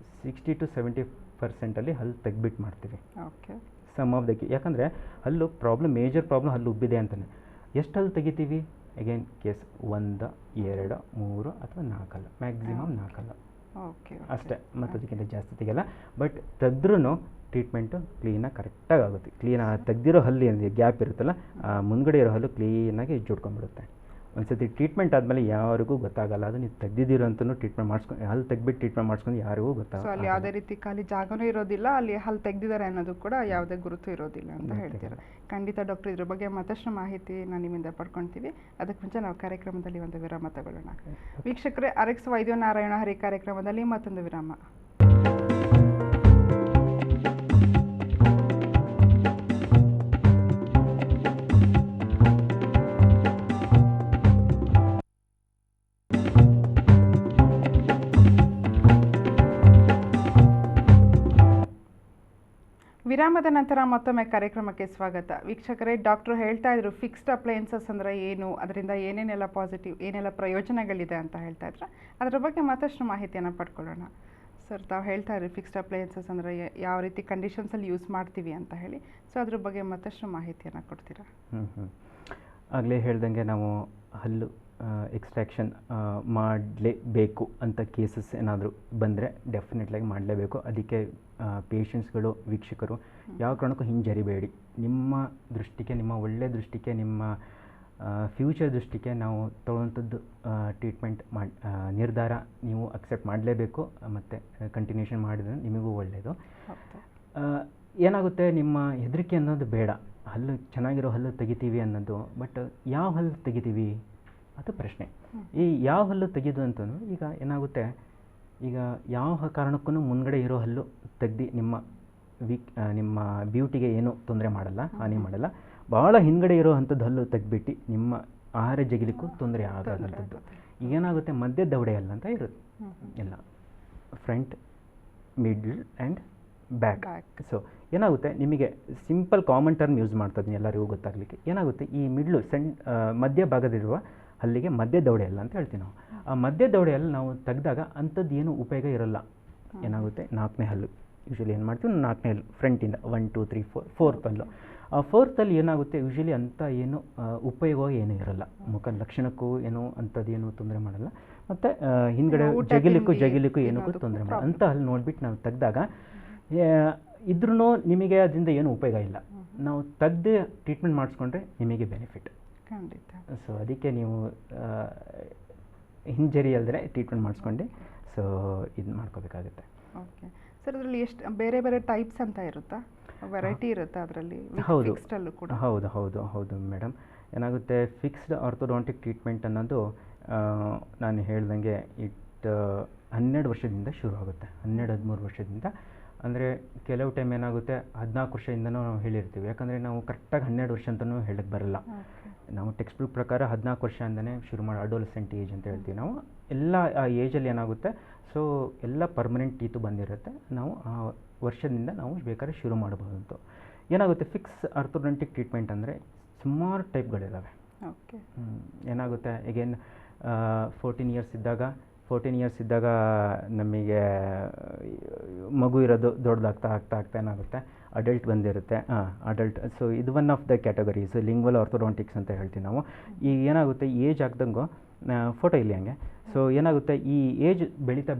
60 to 70% ಹಲ್ಲು ತೆಗ್ಬಿಟ್ಟು ಮಾಡ್ತೀವಿ. ಓಕೆ. ಸಮ್ ಆಫ್ ದ ಯಾಕಂದರೆ ಹಲ್ಲು ಮೇಜರ್ ಪ್ರಾಬ್ಲಮ್ ಹಲ್ಲು ಉಬ್ಬಿದೆ ಅಂತಲೇ. ಎಷ್ಟು ಹಲ್ಲು ತೆಗಿತೀವಿ? ಅಗೇನ್ ಕೇಸ್ 1, 2, 3 ಅಥವಾ 4 ಹಲ್ಲು, ಮ್ಯಾಕ್ಸಿಮಮ್ 4 ಹಲ್ಲು ಓಕೆ ಅಷ್ಟೇ, ಮತ್ತು ಅದಕ್ಕಿಂತ ಜಾಸ್ತಿ ತೆಗೆಯಲ್ಲ. ಬಟ್ ತೆಗೆದ್ರೂ ಟ್ರೀಟ್ಮೆಂಟು ಕ್ಲೀನಾಗಿ ಕರೆಕ್ಟಾಗಿ ಆಗುತ್ತೆ. ತೆಗ್ದಿರೋ ಹಲ್ಲು ಏನಿದೆ ಗ್ಯಾಪ್ ಇರುತ್ತಲ್ಲ, ಮುಂದ್ಗಡೆ ಇರೋ ಹಲ್ಲು ಕ್ಲೀನಾಗಿ ಜೋಡ್ಕೊಂಡ್ಬಿಡುತ್ತೆ. ಒಂದು ಸತಿ ಟ್ರೀಟ್ಮೆಂಟ್ ಆದಮೇಲೆ ಯಾರಿಗೂ ಗೊತ್ತಾಗಲ್ಲ. ಅದು ನೀವು ತೆಗ್ದಿದ್ದೀರೋ ಅಂತಲೂ ಟ್ರೀಟ್ಮೆಂಟ್ ಮಾಡಿಸ್ಕೊಂಡು ಹಲ್ಲು ತೆಗ್ಬಿಟ್ಟು ಟ್ರೀಟ್ಮೆಂಟ್ ಮಾಡಿಸ್ಕೊಂಡು ಯಾರಿಗೂ ಗೊತ್ತಾಗಲ್ಲ. ಅಲ್ಲಿ ಯಾವುದೇ ರೀತಿ ಖಾಲಿ ಜಾಗನೂ ಇರೋದಿಲ್ಲ, ಅಲ್ಲಿ ಹಲ್ಲು ತೆಗ್ದಿದ್ದಾರೆ ಅನ್ನೋದು ಕೂಡ ಯಾವುದೇ ಗುರುತು ಇರೋದಿಲ್ಲ ಅಂತ ಹೇಳ್ತೀರಾ. ಖಂಡಿತ ಡಾಕ್ಟರ್, ಇದ್ರ ಬಗ್ಗೆ ಮತ್ತಷ್ಟು ಮಾಹಿತಿನ ನಿಮ್ಮಿಂದ ಪಡ್ಕೊಳ್ತೀವಿ. ಅದಕ್ಕೆ ಮುಂಚೆ ನಾವು ಕಾರ್ಯಕ್ರಮದಲ್ಲಿ ಒಂದು ವಿರಾಮ ತಗೊಳ್ಳೋಣ. ವೀಕ್ಷಕರೇ, RX ವೈದ್ಯ ನಾರಾಯಣ ಹರಿ ಕಾರ್ಯಕ್ರಮದಲ್ಲಿ ಮತ್ತೊಂದು ವಿರಾಮ. ವಿರಾಮದ ನಂತರ ಮತ್ತೊಮ್ಮೆ ಕಾರ್ಯಕ್ರಮಕ್ಕೆ ಸ್ವಾಗತ. ವೀಕ್ಷಕರೇ, ಡಾಕ್ಟ್ರು ಹೇಳ್ತಾ ಇದ್ರು ಫಿಕ್ಸ್ಡ್ ಅಪ್ಲಯನ್ಸಸ್ ಅಂದರೆ ಏನು, ಅದರಿಂದ ಏನೇನೆಲ್ಲ ಪಾಸಿಟಿವ್, ಏನೆಲ್ಲ ಪ್ರಯೋಜನಗಳಿದೆ ಅಂತ ಹೇಳ್ತಾ ಇದ್ರು. ಅದರ ಬಗ್ಗೆ ಮತ್ತಷ್ಟು ಮಾಹಿತಿಯನ್ನು ಪಡ್ಕೊಳ್ಳೋಣ. ಸರ್, ತಾವು ಹೇಳ್ತಾ ಇದ್ರಿ ಫಿಕ್ಸ್ಡ್ ಅಪ್ಲಯನ್ಸಸ್ ಅಂದರೆ ಯಾವ ರೀತಿ ಕಂಡೀಷನ್ಸಲ್ಲಿ ಯೂಸ್ ಮಾಡ್ತೀವಿ ಅಂತ ಹೇಳಿ. ಸೊ ಅದ್ರ ಬಗ್ಗೆ ಮತ್ತಷ್ಟು ಮಾಹಿತಿಯನ್ನು ಕೊಡ್ತೀರಾ? ಆಗಲೇ ಹೇಳ್ದಂಗೆ ನಾವು ಹಲ್ಲು ಎಕ್ಸ್ಟ್ರಾಕ್ಷನ್ ಮಾಡಲೇಬೇಕು ಅಂತ ಕೇಸಸ್ ಏನಾದರೂ ಬಂದರೆ ಡೆಫಿನೆಟ್ಲಾಗಿ ಮಾಡಲೇಬೇಕು. ಅದಕ್ಕೆ ಪೇಷಂಟ್ಸ್ಗಳು, ವೀಕ್ಷಕರು ಯಾವ ಕಾರಣಕ್ಕೂ ಹಿಂಜರಿಬೇಡಿ. ನಿಮ್ಮ ದೃಷ್ಟಿಗೆ, ನಿಮ್ಮ ಒಳ್ಳೆಯ ದೃಷ್ಟಿಗೆ, ನಿಮ್ಮ ಫ್ಯೂಚರ್ ದೃಷ್ಟಿಗೆ ನಾವು ತಗೊಳ್ಳೋಂಥದ್ದು ಟ್ರೀಟ್ಮೆಂಟ್ ನಿರ್ಧಾರ ನೀವು ಅಕ್ಸೆಪ್ಟ್ ಮಾಡಲೇಬೇಕು. ಮತ್ತು ಕಂಟಿನ್ಯೂಷನ್ ಮಾಡಿದ್ರೆ ನಿಮಗೂ ಒಳ್ಳೆಯದು. ಏನಾಗುತ್ತೆ, ನಿಮ್ಮ ಹೆದರಿಕೆ ಅನ್ನೋದು ಬೇಡ. ಹಲ್ಲು ಚೆನ್ನಾಗಿರೋ ಹಲ್ಲು ತೆಗಿತೀವಿ ಅನ್ನೋದು, ಬಟ್ ಯಾವ ಹಲ್ಲು ತೆಗಿತೀವಿ ಅದು ಪ್ರಶ್ನೆ. ಈ ಯಾವ ಹಲ್ಲು ತೆಗೆದು ಅಂತಲೂ ಈಗ ಏನಾಗುತ್ತೆ, ಈಗ ಯಾವ ಕಾರಣಕ್ಕೂ ಮುಂದ್ಗಡೆ ಇರೋ ಹಲ್ಲು ತೆಗ್ದು ನಿಮ್ಮ ಬ್ಯೂಟಿಗೆ ಏನೂ ತೊಂದರೆ ಮಾಡಲ್ಲ, ಹಾನಿ ಮಾಡಲ್ಲ. ಭಾಳ ಹಿಂದ್ಗಡೆ ಇರೋ ಅಂಥದ್ದು ಹಲ್ಲು ತೆಗ್ದುಬಿಟ್ಟು ನಿಮ್ಮ ಆಹಾರ ಜಗಿಲಿಕ್ಕೂ ತೊಂದರೆ ಆಗೋದಂಥದ್ದು. ಏನಾಗುತ್ತೆ, ಮಧ್ಯ ದವಡೆ ಹಲ್ಲು ಅಂತ ಇರುತ್ತೆ ಎಲ್ಲ, front, middle and back. So ಏನಾಗುತ್ತೆ, ನಿಮಗೆ ಸಿಂಪಲ್ ಕಾಮನ್ ಟರ್ಮ್ ಯೂಸ್ ಮಾಡ್ತದೆ ಎಲ್ಲರಿಗೂ ಗೊತ್ತಾಗಲಿಕ್ಕೆ. ಏನಾಗುತ್ತೆ, ಈ ಮಿಡ್ಲು ಮಧ್ಯ ಭಾಗದಲ್ಲಿರುವ ಹಲ್ಲಿಗೆ ಮಧ್ಯ ದವಡೆ ಹಲ್ಲು ಅಂತ ಹೇಳ್ತೀವಿ ನಾವು. ಆ ಮಧ್ಯ ದವಡೆ ಹಲ್ಲು ನಾವು ತೆಗೆದಾಗ ಅಂಥದ್ದು ಏನು ಉಪಯೋಗ ಇರೋಲ್ಲ. ಏನಾಗುತ್ತೆ, 4ನೇ ಹಲ್ಲು ಯೂಶ್ವಲಿ ಏನು ಮಾಡ್ತೀವಿ, 4ನೇ ಹಲ್ಲು ಫ್ರಂಟಿಂದ 1, 2, 3, 4 4th ಹಲ್ಲು. ಆ 4th ಹಲ್ಲು ಏನಾಗುತ್ತೆ, ಯೂಶ್ವಲಿ ಅಂಥ ಏನು ಉಪಯೋಗವಾಗಿ ಏನೂ ಇರೋಲ್ಲ. ಮುಖ ಲಕ್ಷಣಕ್ಕೂ ಏನೂ ಅಂಥದ್ದೇನು ತೊಂದರೆ ಮಾಡಲ್ಲ. ಮತ್ತು ಹಿಂದ್ಗಡೆ ಜಗಿಲಿಕ್ಕೂ ಏನಕ್ಕೂ ತೊಂದರೆ ಮಾಡಲ್ಲ. ಅಂಥ ಹಲ್ಲು ನೋಡಿಬಿಟ್ಟು ನಾವು ತೆಗೆದಾಗ ಇದ್ರೂ ನಿಮಗೆ ಅದರಿಂದ ಏನು ಉಪಯೋಗ ಇಲ್ಲ. ನಾವು ತೆಗ್ದು ಟ್ರೀಟ್ಮೆಂಟ್ ಮಾಡಿಸ್ಕೊಂಡ್ರೆ ನಿಮಗೆ ಬೆನಿಫಿಟ್. ಖಂಡಿತ. ಸೊ ಅದಕ್ಕೆ ನೀವು ಹಿಂಜರಿ ಅಲ್ಲದೆ ಟ್ರೀಟ್ಮೆಂಟ್ ಮಾಡಿಸ್ಕೊಂಡು ಸೊ ಇದು ಮಾಡ್ಕೋಬೇಕಾಗುತ್ತೆ. ಓಕೆ ಸರ್, ಅದರಲ್ಲಿ ಎಷ್ಟು ಬೇರೆ ಬೇರೆ ಟೈಪ್ಸ್ ಅಂತ ಇರುತ್ತಾ, ವೆರೈಟಿ ಇರುತ್ತಾ ಅದರಲ್ಲಿ? ಹೌದು ಕೂಡ ಹೌದು ಮೇಡಮ್. ಏನಾಗುತ್ತೆ, ಫಿಕ್ಸ್ಡ್ ಆರ್ಥೋಡಾಂಟಿಕ್ ಟ್ರೀಟ್ಮೆಂಟ್ ಅನ್ನೋದು ನಾನು ಹೇಳ್ದಂಗೆ 12 ವರ್ಷದಿಂದ ಶುರು ಆಗುತ್ತೆ. 12-13 ವರ್ಷದಿಂದ. ಅಂದರೆ ಕೆಲವು ಟೈಮ್ ಏನಾಗುತ್ತೆ 14 ವರ್ಷದಿಂದನೂ ನಾವು ಹೇಳಿರ್ತೀವಿ. ಯಾಕಂದರೆ ನಾವು ಕರೆಕ್ಟಾಗಿ 12 ವರ್ಷ ಅಂತಲೂ ಹೇಳಕ್ಕೆ ಬರಲ್ಲ. ನಾವು ಟೆಕ್ಸ್ಟ್ ಬುಕ್ ಪ್ರಕಾರ 14 ವರ್ಷದಿಂದನೇ ಶುರು ಮಾಡಿ ಅಡೋಲಸೆಂಟ್ ಏಜ್ ಅಂತ ಹೇಳ್ತೀವಿ ನಾವು. ಎಲ್ಲ ಆ ಏಜಲ್ಲಿ ಏನಾಗುತ್ತೆ, ಸೊ ಎಲ್ಲ ಪರ್ಮನೆಂಟ್ ಟೀತು ಬಂದಿರುತ್ತೆ. ನಾವು ಆ ವರ್ಷದಿಂದ ನಾವು ಬೇಕಾದ್ರೆ ಶುರು ಮಾಡಬಹುದು ಅಂತ. ಏನಾಗುತ್ತೆ, ಫಿಕ್ಸ್ ಆರ್ಥೋಡಾಂಟಿಕ್ ಟ್ರೀಟ್ಮೆಂಟ್ ಅಂದರೆ ಸುಮಾರು ಟೈಪ್ಗಳಿದ್ದಾವೆ. ಓಕೆ. ಏನಾಗುತ್ತೆ, ಅಗೇನ್ 14 ಇಯರ್ಸ್ ಇದ್ದಾಗ ನಮಗೆ ಮಗು ಇರೋದು ದೊಡ್ಡದಾಗ್ತಾ ಏನಾಗುತ್ತೆ, ಅಡಲ್ಟ್ ಬಂದಿರುತ್ತೆ. ಅಡಲ್ಟ್. ಸೊ ಇದು one of the categories lingual orthodontics ಅಂತ ಹೇಳ್ತೀವಿ ನಾವು. ಈಗ ಏನಾಗುತ್ತೆ, ಏಜ್ ಆಗ್ದಂಗೂ ಫೋಟೋ ಇಲ್ಲಿ ಹಂಗೆ. ಸೊ ಏನಾಗುತ್ತೆ, ಈ ಏಜ್ ಬೆಳೀತಾ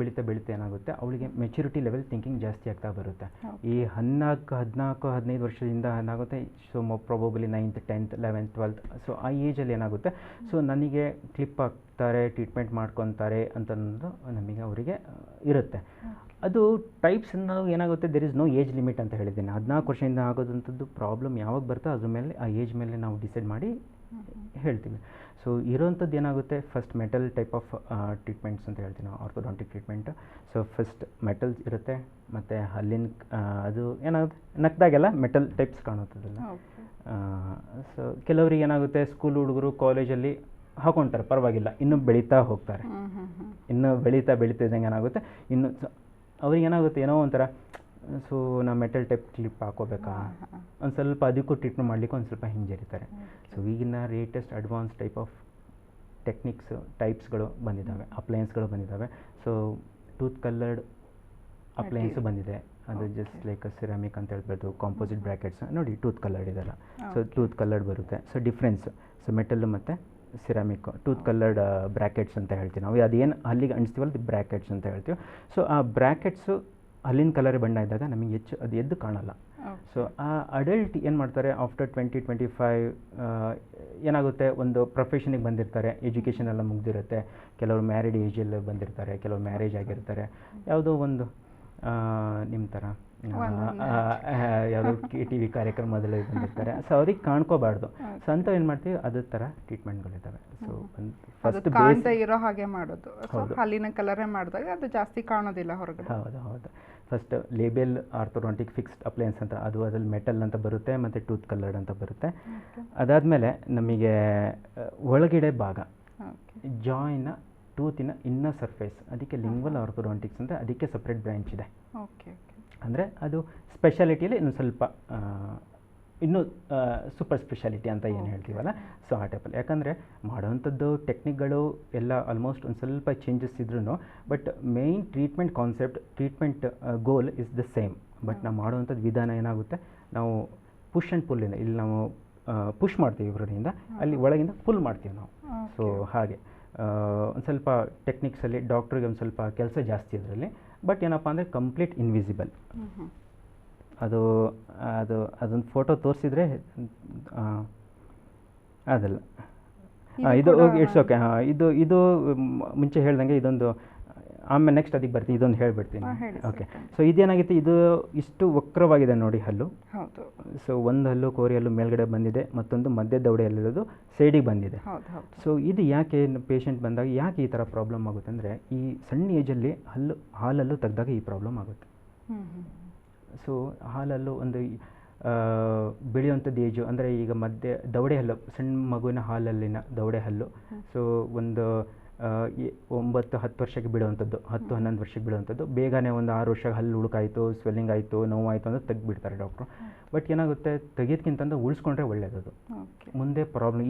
ಏನಾಗುತ್ತೆ, ಅವಳಿಗೆ ಮೆಚುರಿಟಿ ಲೆವೆಲ್ ಥಿಂಕಿಂಗ್ ಜಾಸ್ತಿ ಆಗ್ತಾ ಬರುತ್ತೆ. ಈ 14-15 ವರ್ಷದಿಂದ ಏನಾಗುತ್ತೆ, so probably 9th 10th 11th 12th. So ಆ ಏಜಲ್ಲಿ ಏನಾಗುತ್ತೆ, ಸೊ ನನಗೆ ಕ್ಲಿಪ್ ಆಗ್ತಾರೆ, ಟ್ರೀಟ್ಮೆಂಟ್ ಮಾಡ್ಕೊತಾರೆ ಅಂತಂದು ನಮಗೆ ಅವರಿಗೆ ಇರುತ್ತೆ. ಅದು ಟೈಪ್ಸ್ ನಾವು ಏನಾಗುತ್ತೆ, there is no age limit ಅಂತ ಹೇಳಿದ್ದೀನಿ. 14 ವರ್ಷದಿಂದ ಆಗೋದಂಥದ್ದು ಪ್ರಾಬ್ಲಮ್ ಯಾವಾಗ ಬರ್ತೋ ಅದ್ರ ಮೇಲೆ, ಆ ಏಜ್ ಮೇಲೆ ನಾವು ಡಿಸೈಡ್ ಮಾಡಿ ಹೇಳ್ತೀವಿ. ಸೊ ಇರೋವಂಥದ್ದು ಏನಾಗುತ್ತೆ, first metal type of treatments ಅಂತ ಹೇಳ್ತೀವಿ ನಾವು, orthodontic treatment. So first metals ಇರುತ್ತೆ, ಮತ್ತು ಹಲ್ಲಿನ ಅದು ಏನಾಗುತ್ತೆ, ನಕ್ದಾಗೆಲ್ಲ ಮೆಟಲ್ ಟೈಪ್ಸ್ ಕಾಣುತ್ತದಲ್ಲ. ಸೊ ಕೆಲವರಿಗೆ ಏನಾಗುತ್ತೆ, ಸ್ಕೂಲ್ ಹುಡುಗರು ಕಾಲೇಜಲ್ಲಿ ಹಾಕೊಳ್ತಾರೆ, ಪರವಾಗಿಲ್ಲ, ಇನ್ನೂ ಬೆಳೀತಾ ಹೋಗ್ತಾರೆ. ಇನ್ನೂ ಬೆಳೀತಾ ಇದ್ದಂಗೆ ಏನಾಗುತ್ತೆ, ಇನ್ನು ಅವ್ರಿಗೆ ಏನಾಗುತ್ತೆ, ಏನೋ ಒಂಥರ ಸೊ ನಾವು ಮೆಟಲ್ ಟೈಪ್ ಕ್ಲಿಪ್ ಹಾಕೋಬೇಕಾ, ಒಂದು ಸ್ವಲ್ಪ ಅದಕ್ಕೂ ಟ್ರೀಟ್ಮೆಂಟ್ ಮಾಡಲಿಕ್ಕೆ ಒಂದು ಸ್ವಲ್ಪ ಹಿಂಜರಿತಾರೆ. ಸೊ ಈಗಿನ latest advance type of techniques ಟೈಪ್ಸ್ಗಳು ಬಂದಿದ್ದಾವೆ, ಅಪ್ಲಯನ್ಸ್ಗಳು ಬಂದಿದ್ದಾವೆ. ಸೊ ಟೂತ್ ಕಲರ್ಡ್ ಅಪ್ಲಯನ್ಸು ಬಂದಿದೆ, ಅದು ಜಸ್ಟ್ ಲೈಕ್ ಸಿರಾಮಿಕ್ ಅಂತ ಹೇಳ್ಬೋದು, ಕಾಂಪೋಸಿಟ್ ಬ್ರ್ಯಾಕೆಟ್ಸ್ ನೋಡಿ ಟೂತ್ ಕಲರ್ಡ್ ಇದೆಲ್ಲ. ಸೊ ಟೂತ್ ಕಲರ್ಡ್ ಬರುತ್ತೆ. ಸೊ ಡಿಫ್ರೆನ್ಸ್, ಸೊ ಮೆಟಲ್ ಮತ್ತು ಸಿರಾಮಿಕ್ ಟೂತ್ ಕಲರ್ಡ್ ಬ್ರ್ಯಾಕೆಟ್ಸ್ ಅಂತ ಹೇಳ್ತೀವಿ ನಾವು. ಅದೇನು ಅಲ್ಲಿಗೆ ಅಂಟಿಸ್ತೀವಲ್ಲ ಬ್ರ್ಯಾಕೆಟ್ಸ್ ಅಂತ ಹೇಳ್ತೀವಿ. ಸೊ ಆ ಬ್ರ್ಯಾಕೆಟ್ಸು ಹಲ್ಲಿನ ಕಲರ್ ಬಣ್ಣ ಇದ್ದಾಗ ನಮಗೆ ಹೆಚ್ಚು ಅದು ಎದ್ದು ಕಾಣಲ್ಲ. ಸೊ ಆ ಅಡಲ್ಟ್ ಏನು ಮಾಡ್ತಾರೆ ಆಫ್ಟರ್ 20-25 ಏನಾಗುತ್ತೆ, ಒಂದು ಪ್ರೊಫೆಷನಿಗೆ ಬಂದಿರ್ತಾರೆ, ಎಜುಕೇಷನ್ ಎಲ್ಲ ಮುಗ್ದಿರುತ್ತೆ, ಕೆಲವರು ಮ್ಯಾರಿಡ್ ಏಜಲ್ಲಿ ಬಂದಿರ್ತಾರೆ, ಕೆಲವರು ಮ್ಯಾರೇಜ್ ಆಗಿರ್ತಾರೆ, ಯಾವುದೋ ಒಂದು ನಿಮ್ಮ ಥರ ಯಾವುದೋ ಟಿ ವಿ ಕಾರ್ಯಕ್ರಮದಲ್ಲಿ ಬಂದಿರ್ತಾರೆ. ಸೊ ಅವ್ರಿಗೆ ಕಾಣ್ಕೋಬಾರ್ದು. ಸೊ ಅಂತ ಏನು ಮಾಡ್ತೀವಿ, ಅದೇ ಥರ ಟ್ರೀಟ್ಮೆಂಟ್ಗಳಿದ್ದಾವೆ. ಸೊ ಫಸ್ಟ್ ಕಾಣ್ತಾ ಇರೋ ಹಾಗೆ ಮಾಡೋದು, ಹಲ್ಲಿನ ಕಲರೇ ಮಾಡಿದಾಗ ಅದು ಜಾಸ್ತಿ ಕಾಣೋದಿಲ್ಲ ಹೊರಗಡೆ. ಹೌದು. First label orthodontic fixed appliances ಅಂತ, ಅದು ಅದರಲ್ಲಿ ಮೆಟಲ್ ಅಂತ ಬರುತ್ತೆ ಮತ್ತು ಟೂತ್ ಕಲರ್ಡ್ ಅಂತ ಬರುತ್ತೆ. ಅದಾದಮೇಲೆ ನಮಗೆ ಒಳಗಡೆ ಭಾಗ ಜಾಯಿನ ಟೂತಿನ ಇನ್ನರ್ ಸರ್ಫೇಸ್, ಅದಕ್ಕೆ ಲಿಂಗ್ವಲ್ ಆರ್ಥೋಡಾಂಟಿಕ್ಸ್ ಅಂತ, ಅದಕ್ಕೆ ಸಪ್ರೇಟ್ ಬ್ರ್ಯಾಂಚ್ ಇದೆ. ಅಂದರೆ ಅದು ಸ್ಪೆಷಾಲಿಟಿಯಲ್ಲಿ ಇನ್ನು ಸ್ವಲ್ಪ ಇನ್ನೂ ಸೂಪರ್ ಸ್ಪೆಷಾಲಿಟಿ ಅಂತ ಏನು ಹೇಳ್ತೀವಲ್ಲ, ಸೊ ಆ ಟೈಪಲ್ಲಿ. ಯಾಕಂದರೆ ಮಾಡೋವಂಥದ್ದು ಟೆಕ್ನಿಕ್ಗಳು ಎಲ್ಲ ಆಲ್ಮೋಸ್ಟ್ ಒಂದು ಸ್ವಲ್ಪ ಚೇಂಜಸ್ ಇದ್ರೂ, but main treatment concept, treatment goal is the same. But ನಾವು ಮಾಡೋವಂಥದ್ದು ವಿಧಾನ ಏನಾಗುತ್ತೆ, ನಾವು ಪುಷ್ ಆ್ಯಂಡ್ ಪುಲ್ಲಿಂದ, ಇಲ್ಲಿ ನಾವು ಪುಷ್ ಮಾಡ್ತೀವಿ ಇವರಿಂದ, ಅಲ್ಲಿ ಒಳಗಿಂದ ಪುಲ್ ಮಾಡ್ತೀವಿ ನಾವು. ಸೊ ಹಾಗೆ ಒಂದು ಸ್ವಲ್ಪ ಟೆಕ್ನಿಕ್ಸಲ್ಲಿ ಡಾಕ್ಟ್ರಿಗೆ ಒಂದು ಸ್ವಲ್ಪ ಕೆಲಸ ಜಾಸ್ತಿ ಅದರಲ್ಲಿ. ಬಟ್ ಏನಪ್ಪ ಅಂದರೆ ಕಂಪ್ಲೀಟ್ ಇನ್ವಿಸಿಬಲ್. ಅದೊಂದು ಫೋಟೋ ತೋರಿಸಿದ್ರೆ ಅದಲ್ಲ, ಇದು ಇಟ್ಸ್ ಓಕೆ. ಇದು ಮುಂಚೆ ಹೇಳ್ದಂಗೆ ಇದೊಂದು, ಆಮೇಲೆ ನೆಕ್ಸ್ಟ್ ಅದಕ್ಕೆ ಬರ್ತೀನಿ, ಇದೊಂದು ಹೇಳ್ಬಿಡ್ತೀನಿ. ಓಕೆ. ಸೊ ಇದೇನಾಗಿತ್ತು, ಇದು ಇಷ್ಟು ವಕ್ರವಾಗಿದೆ ನೋಡಿ ಹಲ್ಲು. ಸೊ ಒಂದು ಹಲ್ಲು ಕೋರಿ ಹಲ್ಲು ಮೇಲ್ಗಡೆ ಬಂದಿದೆ, ಮತ್ತೊಂದು ಮಧ್ಯ ದವಡೆಯಲ್ಲಿರೋದು ಸೈಡಿಗೆ ಬಂದಿದೆ. ಸೊ ಇದು ಯಾಕೆ ಪೇಷಂಟ್ ಬಂದಾಗ ಯಾಕೆ ಈ ಥರ ಪ್ರಾಬ್ಲಮ್ ಆಗುತ್ತೆ ಅಂದರೆ, ಈ ಸಣ್ಣ ಏಜಲ್ಲಿ ಹಾಲಲ್ಲೂ ತೆಗೆದಾಗ ಈ ಪ್ರಾಬ್ಲಮ್ ಆಗುತ್ತೆ. ಸೊ ಹಾಲಲ್ಲೂ ಒಂದು ಬೆಳೆಯುವಂಥದ್ದು ಏಜು ಅಂದರೆ ಈಗ ಮಧ್ಯೆ ದವಡೆ ಹಲ್ಲು, ಸಣ್ಣ ಮಗುವಿನ ಹಾಲಲ್ಲಿನ ದವಡೆ ಹಲ್ಲು. ಸೊ ಒಂದು 9-10 ವರ್ಷಕ್ಕೆ ಬಿಡುವಂಥದ್ದು, 10-11 ವರ್ಷಕ್ಕೆ ಬಿಡುವಂಥದ್ದು. ಬೇಗನೆ ಒಂದು 6 ವರ್ಷಕ್ಕೆ ಹಲ್ಲು ಉಳುಕಾಯಿತು, ಸ್ವೆಲ್ಲಿಂಗ್ ಆಯಿತು, ನೋವಾಯಿತು ಅಂದರೆ ತೆಗೆದುಬಿಡ್ತಾರೆ ಡಾಕ್ಟ್ರು. ಬಟ್ ಏನಾಗುತ್ತೆ, ತೆಗೆಯೋದಕ್ಕಿಂತ ಉಳಿಸ್ಕೊಂಡ್ರೆ ಒಳ್ಳೆಯದು. ಮುಂದೆ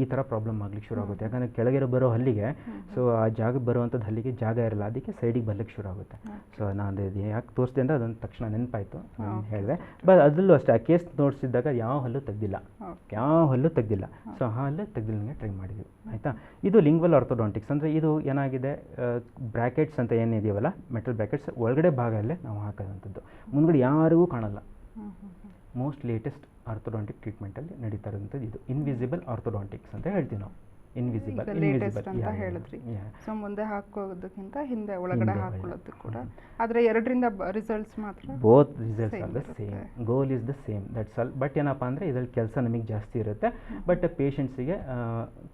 ಈ ಥರ ಪ್ರಾಬ್ಲಮ್ ಆಗ್ಲಿಕ್ಕೆ ಶುರು ಆಗುತ್ತೆ. ಯಾಕಂದರೆ ಕೆಳಗೆ ಬರೋ ಹಲ್ಲಿಗೆ, ಸೊ ಆ ಜಾಗ ಬರುವಂಥದ್ದು ಹಲ್ಲಿಗೆ ಜಾಗ ಇರಲ್ಲ, ಅದಕ್ಕೆ ಸೈಡಿಗೆ ಬರ್ಲಿಕ್ಕೆ ಶುರು ಆಗುತ್ತೆ. ಸೊ ನಾನು ಯಾಕೆ ತೋರಿಸಿದೆ ಅಂದರೆ ಅದೊಂದು ತಕ್ಷಣ ನೆನಪಾಯಿತು, ನಾನು ಹೇಳಿದೆ. ಬಟ್ ಅದರಲ್ಲೂ ಅಷ್ಟೇ, ಆ ಕೇಸ್ ತೋರಿಸಿದಾಗ ಯಾವ ಹಲ್ಲು ತೆಗ್ದಿಲ್ಲ. ಸೊ ಆ ಹಲ್ಲು ತೆಗ್ದಿಲ್ಲಂಗೆ ಟ್ರೈ ಮಾಡಿದ್ವಿ, ಆಯಿತಾ. ಇದು ಲಿಂಗ್ವಲ್ ಆರ್ಥೋಡಾಂಟಿಕ್ಸ್ ಅಂದರೆ ಇದು ಏನಾಗಿದೆ, ಬ್ರ್ಯಾಕೆಟ್ಸ್ ಅಂತ ಏನಿದೆಯವಲ್ಲ, ಮೆಟಲ್ ಬ್ರ್ಯಾಕೆಟ್ಸ್ ಒಳಗಡೆ ಭಾಗದಲ್ಲೇ ನಾವು ಹಾಕೋದಂಥದ್ದು, ಮುಂದ್ಗಡೆ ಯಾರಿಗೂ ಕಾಣಲ್ಲ. ಮೋಸ್ಟ್ ಲೇಟೆಸ್ಟ್ ಆರ್ಥೋಡಾಂಟಿಕ್ ಟ್ರೀಟ್ಮೆಂಟಲ್ಲಿ ನಡೀತಾ ಇರೋಂಥದ್ದು ಇದು ಇನ್ವಿಸಿಬಲ್ ಆರ್ಥೋಡಾಂಟಿಕ್ಸ್ ಅಂತ ಹೇಳ್ತೀವಿ ನಾವು. ಇನ್ವಿಸಿಬಲ್ ಅಂತ ಹೇಳಿದ್ರಿ. ಸೊ ಮುಂದೆ ಹಾಕೋದಕ್ಕಿಂತ ಹಿಂದೆ ಒಳಗಡೆ ಹಾಕೊಳ್ಳೋದು ಕೂಡ, ಆದರೆ ಎರಡರಿಂದ ರಿಸಲ್ಟ್ಸ್ ಮಾತ್ರ both results are the same, goal is the same, that's all. But ಏನಪ್ಪ ಅಂದರೆ ಇದರಲ್ಲಿ ಕೆಲಸ ನಮಗೆ ಜಾಸ್ತಿ ಇರುತ್ತೆ. ಬಟ್ ಪೇಷಂಟ್ಸಿಗೆ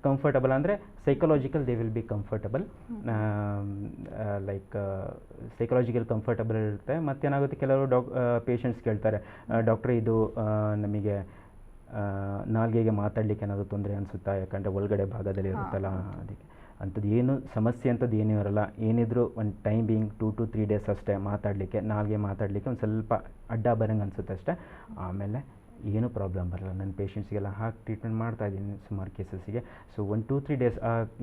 ಕಂಫರ್ಟಬಲ್ ಅಂದರೆ psychological they will be comfortable, like psychological comfortable ಇರುತ್ತೆ. ಮತ್ತೇನಾಗುತ್ತೆ, ಕೆಲವರು ಪೇಷಂಟ್ಸ್ ಕೇಳ್ತಾರೆ, ಡಾಕ್ಟ್ರೆ ಇದು ನಮಗೆ ನಾಲ್ಗೆಗೆ ಮಾತಾಡಲಿಕ್ಕೆ ಏನಾದರೂ ತೊಂದರೆ ಅನಿಸುತ್ತಾ, ಯಾಕಂದರೆ ಒಳಗಡೆ ಭಾಗದಲ್ಲಿ ಇರುತ್ತಲ್ಲ, ಅದಕ್ಕೆ ಅಂಥದ್ದು ಏನು ಸಮಸ್ಯೆ ಅಂಥದ್ದು ಏನೂ ಇರೋಲ್ಲ. ಏನಿದ್ರು ಒಂದು ಟೈಮ್ ಬೀಯಿಂಗ್ 2 to 3 ಡೇಸ್ ಅಷ್ಟೇ ಮಾತಾಡಲಿಕ್ಕೆ, ನಾಲ್ಗೆ ಮಾತಾಡಲಿಕ್ಕೆ ಒಂದು ಸ್ವಲ್ಪ ಅಡ್ಡ ಬರಂಗೆ ಅನಿಸುತ್ತೆ ಅಷ್ಟೇ. ಆಮೇಲೆ ಏನೂ ಪ್ರಾಬ್ಲಮ್ ಬರಲ್ಲ. ನನ್ನ ಪೇಷಂಟ್ಸ್ಗೆಲ್ಲ ಹಾಕಿ ಟ್ರೀಟ್ಮೆಂಟ್ ಮಾಡ್ತಾ ಇದ್ದೀನಿ ಸುಮಾರು ಕೇಸಸ್ಸಿಗೆ. ಸೊ 1-2-3 ಡೇಸ್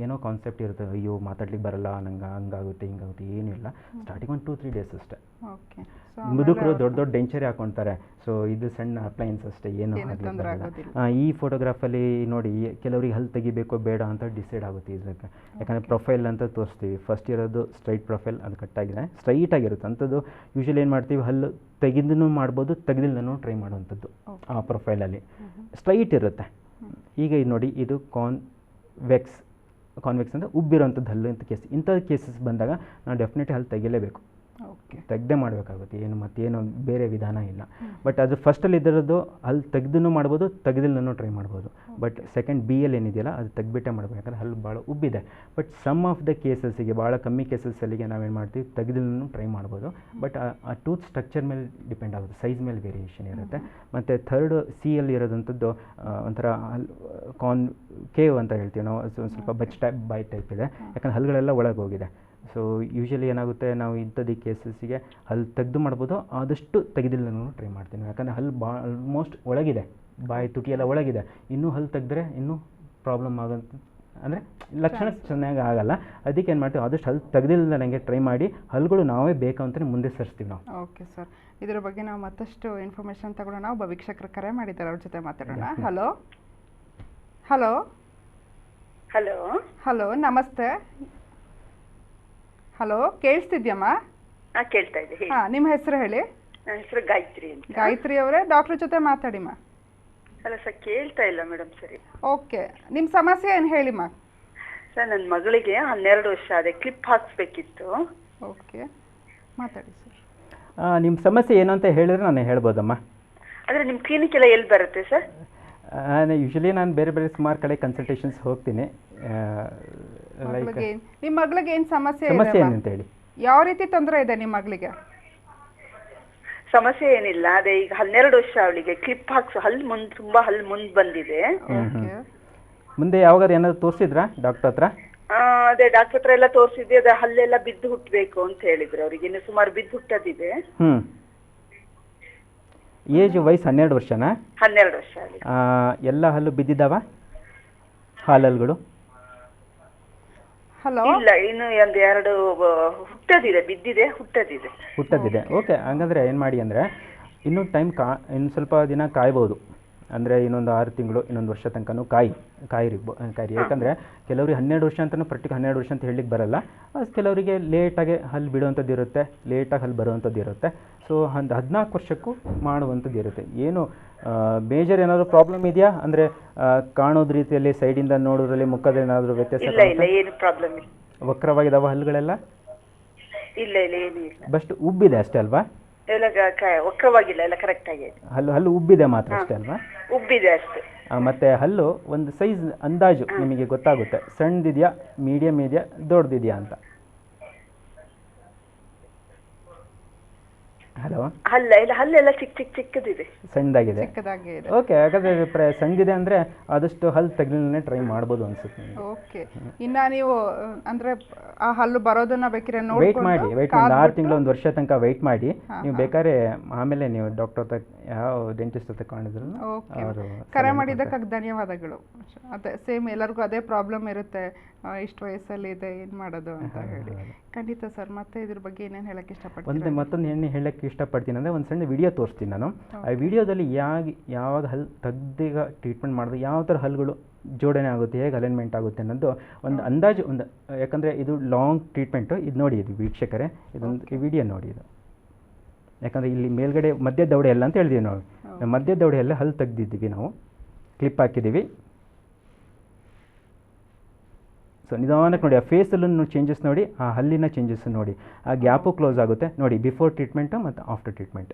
ಏನೋ ಕಾನ್ಸೆಪ್ಟ್ ಇರುತ್ತೆ, ಅಯ್ಯೋ ಮಾತಾಡ್ಲಿಕ್ಕೆ ಬರಲ್ಲ ನಂಗೆ, ಹಂಗಾಗುತ್ತೆ ಹಿಂಗಾಗುತ್ತೆ, ಏನೂ ಇಲ್ಲ. ಸ್ಟಾರ್ಟಿಂಗ್ 1-2-3 ಡೇಸ್ ಅಷ್ಟೇ. ಮುದುಕರು ದೊಡ್ಡ ಡೆಂಚರಿ ಹಾಕೊಳ್ತಾರೆ. ಸೊ ಇದು ಸಣ್ಣ ಅಪ್ಲಯನ್ಸ್ ಅಷ್ಟೇ, ಏನೂ ಆಗಲ್ಲ. ಈ ಫೋಟೋಗ್ರಾಫಲ್ಲಿ ನೋಡಿ, ಕೆಲವರಿಗೆ ಹಲ್ಲು ತೆಗಿಬೇಕೋ ಬೇಡ ಅಂತ ಡಿಸೈಡ್ ಆಗುತ್ತೆ ಇದಕ್ಕೆ. ಯಾಕಂದರೆ ಪ್ರೊಫೈಲ್ ಅಂತ ತೋರಿಸ್ತೀವಿ. ಫಸ್ಟ್ ಇರೋದು ಸ್ಟ್ರೈಟ್ ಪ್ರೊಫೈಲ್, ಅದು ಕಟ್ಟಾಗಿದೆ, ಸ್ಟ್ರೈಟ್ ಆಗಿರುತ್ತೆ ಅಂಥದ್ದು. ಯೂಶ್ವಲಿ ಏನು ಮಾಡ್ತೀವಿ, ಹಲ್ಲು ತೆಗೆದೂ ಮಾಡ್ಬೋದು, ತೆಗೆದಿಲ್ಲನೂ ಟ್ರೈ ಮಾಡುವಂಥದ್ದು. ಆ ಪ್ರೊಫೈಲಲ್ಲಿ ಸ್ಟ್ರೈಟ್ ಇರುತ್ತೆ. ಈಗ ಇದು ನೋಡಿ, ಇದು ಕಾನ್ವೆಕ್ಸ್ ಅಂದರೆ ಉಬ್ಬಿರೋಂಥದ್ದು ಹಲ್ಲು ಅಂತ ಇಂಥ ಕೇಸಸ್ ಬಂದಾಗ ನಾವು ಡೆಫಿನೆಟ್ಲಿ ಹಲ್ಲು ತೆಗಿಲೇಬೇಕು, ತೆಗ್ದೇ ಮಾಡಬೇಕಾಗುತ್ತೆ. ಮತ್ತೇನು ಬೇರೆ ವಿಧಾನ ಇಲ್ಲ. ಬಟ್ ಅದು ಫಸ್ಟಲ್ಲಿ ಇದರದ್ದು ಅಲ್ಲಿ ತೆಗ್ದೂ ಮಾಡ್ಬೋದು, ತೆಗೆದಿಲ್ಲೂ ಟ್ರೈ ಮಾಡ್ಬೋದು. ಬಟ್ ಸೆಕೆಂಡ್ B-ಯಲ್ಲಿ ಏನಿದೆಯಲ್ಲ, ಅದು ತೆಗ್ಬಿಟ್ಟೆ ಮಾಡಬೇಕು, ಯಾಕಂದರೆ ಹಲ್ಲು ಭಾಳ ಉಬ್ಬಿದೆ. ಬಟ್ ಸಮ್ ಆಫ್ ದ ಕೇಸಸ್ಸಿಗೆ, ಭಾಳ ಕಮ್ಮಿ ಕೇಸಸ್ಸಲ್ಲಿಗೆ ನಾವೇನು ಮಾಡ್ತೀವಿ, ತೆಗೆದಿಲ್ಲೂ ಟ್ರೈ ಮಾಡ್ಬೋದು. ಬಟ್ ಆ ಟೂತ್ ಸ್ಟ್ರಕ್ಚರ್ ಮೇಲೆ ಡಿಪೆಂಡ್ ಆಗುತ್ತೆ, ಸೈಜ್ ಮೇಲೆ ವೇರಿಯೇಷನ್ ಇರುತ್ತೆ. ಮತ್ತು ಥರ್ಡ್ C-ಯಲ್ಲಿ ಇರೋದಂಥದ್ದು ಒಂಥರ ಕೇವ್ ಅಂತ ಹೇಳ್ತೀವಿ ನಾವು, ಸ್ವಲ್ಪ ಬಚ್ ಟೈಪ್ ಬಾಯ್ ಟೈಪ್ ಇದೆ, ಯಾಕಂದರೆ ಹಲ್ಲುಗಳೆಲ್ಲ ಒಳಗೆ ಹೋಗಿದೆ. ಸೊ ಯೂಶ್ವಲಿ ಏನಾಗುತ್ತೆ, ನಾವು ಇಂಥದ್ದು ಕೇಸಸ್ಸಿಗೆ ಹಲ್ಲು ತೆಗೆದು ಮಾಡ್ಬೋದು, ಆದಷ್ಟು ತೆಗೆದಿಲ್ಲ ಟ್ರೈ ಮಾಡ್ತೀನಿ. ಯಾಕಂದರೆ ಹಲ್ಲು ಆಲ್ಮೋಸ್ಟ್ ಒಳಗಿದೆ, ಬಾಯಿ ತುಟಿ ಎಲ್ಲ ಒಳಗಿದೆ. ಇನ್ನೂ ಹಲ್ಲು ತೆಗೆದ್ರೆ ಇನ್ನೂ ಪ್ರಾಬ್ಲಮ್ ಆಗೋಂಥ, ಅಂದರೆ ಲಕ್ಷಣ ಚೆನ್ನಾಗಿ ಆಗಲ್ಲ. ಅದಕ್ಕೆ ಏನು ಮಾಡ್ತೀವಿ, ಆದಷ್ಟು ಹಲ್ಲು ತೆಗೆದಿಲ್ಲ ನನಗೆ ಟ್ರೈ ಮಾಡಿ ಹಲ್ಲುಗಳು ನಾವೇ ಬೇಕು ಅಂತಲೇ ಮುಂದೆ ಸರಿಸ್ತೀವಿ ನಾವು. ಓಕೆ ಸರ್, ಇದರ ಬಗ್ಗೆ ನಾವು ಮತ್ತಷ್ಟು ಇನ್ಫಾರ್ಮೇಷನ್ ತಗೊಳ್ಳೋಣ. ಒಬ್ಬ ವೀಕ್ಷಕರು ಕರೆ ಮಾಡಿದ್ದಾರೆ, ಅವ್ರ ಜೊತೆ ಮಾತಾಡೋಣ. ಹಲೋ ಹಲೋ ಹಲೋ ಹಲೋ, ನಮಸ್ತೆ. ಹಲೋ, ಕೇಳಿಸ್ತಿದ್ಯಮ್ಮ? ಕೇಳ್ತಾ ಇದೆ, ಹೇಳಿ. ಹಾಂ, ನಿಮ್ಮ ಹೆಸರು ಹೇಳಿ. ನನ್ನ ಹೆಸರು ಗಾಯತ್ರಿ ಅಂತ. ಗಾಯತ್ರಿ ಅವರೇ, ಡಾಕ್ಟ್ರ್ ಜೊತೆ ಮಾತಾಡಿಮ್ಮ. ಅಲ್ಲ ಸರ್, ಕೇಳ್ತಾ ಇಲ್ಲ ಮೇಡಮ್ ಸರಿ. ಓಕೆ, ನಿಮ್ಮ ಸಮಸ್ಯೆ ಏನು ಹೇಳಿಮ್ಮ? ಸರ್, ನನ್ನ ಮಗಳಿಗೆ 12 ವರ್ಷ ಅದೇ ಕ್ಲಿಪ್ ಹಾಕ್ಸ್ಬೇಕಿತ್ತು. ಓಕೆ, ಮಾತಾಡಿ ಸರ್. ನಿಮ್ಮ ಸಮಸ್ಯೆ ಏನು ಅಂತ ಹೇಳಿದ್ರೆ ನಾನು ಹೇಳ್ಬೋದಮ್ಮ. ಆದರೆ ನಿಮ್ಮ ಕ್ಲಿನಿಕ್ ಎಲ್ಲ ಎಲ್ಲಿ ಬರುತ್ತೆ ಸರ್? ಯೂಶ್ವಲಿ ನಾನು ಬೇರೆ ಬೇರೆ ಸುಮಾರು ಕಡೆ ಕನ್ಸಲ್ಟೇಷನ್ಸ್ ಹೋಗ್ತೀನಿ. ಲೈಕ್ ನಿಮ್ಮ ಮಗಳಿಗೆ ಏನು ಸಮಸ್ಯೆ ಏನಂತ ಹೇಳಿ, ಯಾವ ರೀತಿ ತೊಂದರೆ ಇದೆ ನಿಮ್ಮ ಮಗಳಿಗೆ? ಸಮಸ್ಯೆ ಏನಿಲ್ಲ, ಅದೇ ಈಗ 12 ವರ್ಷ ಅವಳಿಗೆ ಕ್ಲಿಪ್ ಹಾಕ್ಸು ಹಲ್ಲು ತುಂಬಾ ಹಲ್ಲು ಮುಂದೆ ಬಂದಿದೆ. ಮುಂದೆ ಯಾವಾಗಾದ್ರು ಏನಾದ್ರು ತೋರಿಸಿದ್ರಾ ಡಾಕ್ಟರ್ ಹತ್ರ? ಅದೇ ಡಾಕ್ಟರ್ ಹತ್ರ ಎಲ್ಲ ತೋರಿಸಿದ್ವಿ. ಅದೇ ಹಲ್ಲೆಲ್ಲ ಬಿದ್ದು ಹುಟ್ಟಬೇಕು ಅಂತ ಹೇಳಿದ್ರು. ಅವ್ರಿಗೆ ಇನ್ನು ಸುಮಾರು ಬಿದ್ದು ಹುಟ್ಟದಿದೆ. ಏಜ್ ವಯಸ್ಸು 12 ವರ್ಷನಾ? 12 ವರ್ಷ. ಎಲ್ಲ ಹಲ್ಲು ಬಿದ್ದಿದ್ದಾವ, ಹಾಲಲ್ಗಳು? ಹಲೋ, ಇಲ್ಲ, ಇನ್ನು ಒಂದು 2 ಹುಟ್ಟದಿದೆ, ಬಿದ್ದಿದೆ, ಹುಟ್ಟದಿದೆ. ಓಕೆ, ಹಾಗಾದರೆ ಏನು ಮಾಡಿ ಅಂದರೆ ಇನ್ನೂ ಇನ್ನು ಸ್ವಲ್ಪ ದಿನ ಕಾಯ್ಬೋದು. ಅಂದರೆ ಇನ್ನೊಂದು 6 ತಿಂಗಳು, ಇನ್ನೊಂದು ವರ್ಷ ತನಕನೂ ಕಾಯಿರಿ. ಯಾಕಂದರೆ ಕೆಲವ್ರಿಗೆ 12 ವರ್ಷ ಅಂತಲೂ 12 ವರ್ಷ ಅಂತ ಹೇಳಲಿಕ್ಕೆ ಬರಲ್ಲ. ಕೆಲವರಿಗೆ ಲೇಟಾಗಿ ಹಲ್ಲು ಬಿಡುವಂಥದ್ದು ಇರುತ್ತೆ, ಲೇಟಾಗಿ ಹಲ್ಲು ಬರುವಂಥದ್ದು ಇರುತ್ತೆ. ಸೊ ಒಂದು 14 ವರ್ಷಕ್ಕೂ ಮಾಡುವಂಥದ್ದು ಇರುತ್ತೆ. ಏನು ಮೇಜರ್ ಏನಾದರೂ ಪ್ರಾಬ್ಲಮ್ ಇದೆಯಾ ಅಂದರೆ ಕಾಣೋದು ರೀತಿಯಲ್ಲಿ, ಸೈಡಿಂದ ನೋಡೋದ್ರಲ್ಲಿ ಮುಖದಲ್ಲಿ ಏನಾದರೂ ವ್ಯತ್ಯಾಸ? ಇಲ್ಲ, ಏನು ಪ್ರಾಬ್ಲಮ್ ಇಲ್ಲ. ವಕ್ರವಾಗಿದ್ದಾವ ಹಲ್ಲುಗಳೆಲ್ಲ? ಇಲ್ಲ, ಏನು ಇಲ್ಲ. ಬಸ್ಟ್ ಉಬ್ಬಿದೆ ಅಷ್ಟೇ ಅಲ್ವಾ? ಎಲ್ಲ ವಕ್ರವಾಗಿಲ್ಲ, ಎಲ್ಲ ಕರೆಕ್ಟ್ ಆಗಿದೆ. ಹಲ್ಲು ಉಬ್ಬಿದೆ ಮಾತ್ರ ಅಷ್ಟೇ ಅಲ್ವಾ? ಉಬ್ಬಿದೆ ಅಷ್ಟೇ. ಮತ್ತೆ ಹಲ್ಲು ಒಂದು ಸೈಜ್ ಅಂದಾಜು ನಿಮಗೆ ಗೊತ್ತಾಗುತ್ತೆ, ಸಣ್ಣದಿದೆಯಾ, ಮೀಡಿಯಮ್ ಇದೆಯಾ, ದೊಡ್ಡದಿದೆಯಾ ಅಂತ. ಹಲೋ, ಹಲ್ಲೆಲ್ಲ ಚಿಕ್ಕದಿದೆ, ಸಣ್ಣದಾಗಿದೆ. ಓಕೆ, ಹಾಗಾದ್ರೆ ಸಣ್ಣದಿದೆ ಅಂದರೆ ಆದಷ್ಟು ಹಲ್ಲು ತೆಗೆದಲೇ ಟ್ರೈ ಮಾಡ್ಬೋದು ಅನ್ಸುತ್ತೆ. ಓಕೆ, ಇನ್ನು ನೀವು ಅಂದರೆ ಆ ಹಲ್ಲು ಬರೋದನ್ನ ಬೇಕಿದ್ರೆ ವೆಯ್ಟ್ ಮಾಡಿ, ಒಂದು 6 ತಿಂಗಳು, ಒಂದು ವರ್ಷ ತನಕ ವೆಯ್ಟ್ ಮಾಡಿ. ನೀವು ಬೇಕಾದ್ರೆ ಆಮೇಲೆ ನೀವು ಡಾಕ್ಟರ್ ಹತ್ರ, ಯಾವ ಡೆಂಟಿಸ್ಟ್ ಹತ್ರ ಕಾಣಿದ್ರು ಅವರು. ಕರೆ ಮಾಡಿದ್ದಕ್ಕಾಗಿ ಧನ್ಯವಾದಗಳು. ಅದೇ ಸೇಮ್ ಎಲ್ಲರಿಗೂ ಅದೇ ಪ್ರಾಬ್ಲಮ್ ಇರುತ್ತೆ, ಇಷ್ಟು ವಯಸ್ಸಲ್ಲಿ ಇದೆ, ಏನು ಮಾಡೋದು ಅಂತ ಹೇಳಿ. ಖಂಡಿತ ಸರ್, ಮತ್ತೆ ಇದ್ರ ಬಗ್ಗೆ ಏನೇನು ಹೇಳಕ್ಕೆ ಇಷ್ಟಪಡ್ತೀನಿ? ಮತ್ತೊಂದು ಏನು ಹೇಳಕ್ಕೆ ಇಷ್ಟಪಡ್ತೀನಿ ಅಂದರೆ, ಒಂದು ಸಣ್ಣ ವಿಡಿಯೋ ತೋರಿಸ್ತೀನಿ ನಾನು. ಆ ವಿಡಿಯೋದಲ್ಲಿ ಯಾವಾಗ ಹಲ್ಲು ತೆಗ್ದೀಗ ಟ್ರೀಟ್ಮೆಂಟ್ ಮಾಡಿದ್ರೆ ಯಾವ ಥರ ಹಲ್ಲುಗಳು ಜೋಡಣೆ ಆಗುತ್ತೆ, ಹೇಗೆ ಅಲೈನ್ಮೆಂಟ್ ಆಗುತ್ತೆ ಅನ್ನೋದು ಒಂದು ಅಂದಾಜು, ಯಾಕಂದರೆ ಇದು ಲಾಂಗ್ ಟ್ರೀಟ್ಮೆಂಟು. ಇದು ನೋಡಿ, ಇದು ವೀಕ್ಷಕರೇ, ಇದೊಂದು ವಿಡಿಯೋ ನೋಡಿ. ಇದು ಯಾಕಂದರೆ ಇಲ್ಲಿ ಮೇಲ್ಗಡೆ ಮಧ್ಯ ದವಡೆ ಎಲ್ಲ ಅಂತ ಹೇಳಿದೀವಿ ನಾವು. ಮಧ್ಯ ದವಡೆ ಎಲ್ಲ ಹಲ್ಲು ತೆಗ್ದಿದ್ದೀವಿ ನಾವು, ಕ್ಲಿಪ್ ಹಾಕಿದ್ದೀವಿ. ಸೊ ನಿಧಾನಕ್ಕೆ ನೋಡಿ, ಆ ಫೇಸಲ್ಲೂ ಚೇಂಜಸ್ ನೋಡಿ, ಆ ಹಲ್ಲಿನ ಚೇಂಜಸ್ ನೋಡಿ, ಆ ಗ್ಯಾಪು ಕ್ಲೋಸ್ ಆಗುತ್ತೆ ನೋಡಿ, ಬಿಫೋರ್ ಟ್ರೀಟ್ಮೆಂಟು ಮತ್ತು ಆಫ್ಟರ್ ಟ್ರೀಟ್ಮೆಂಟ್.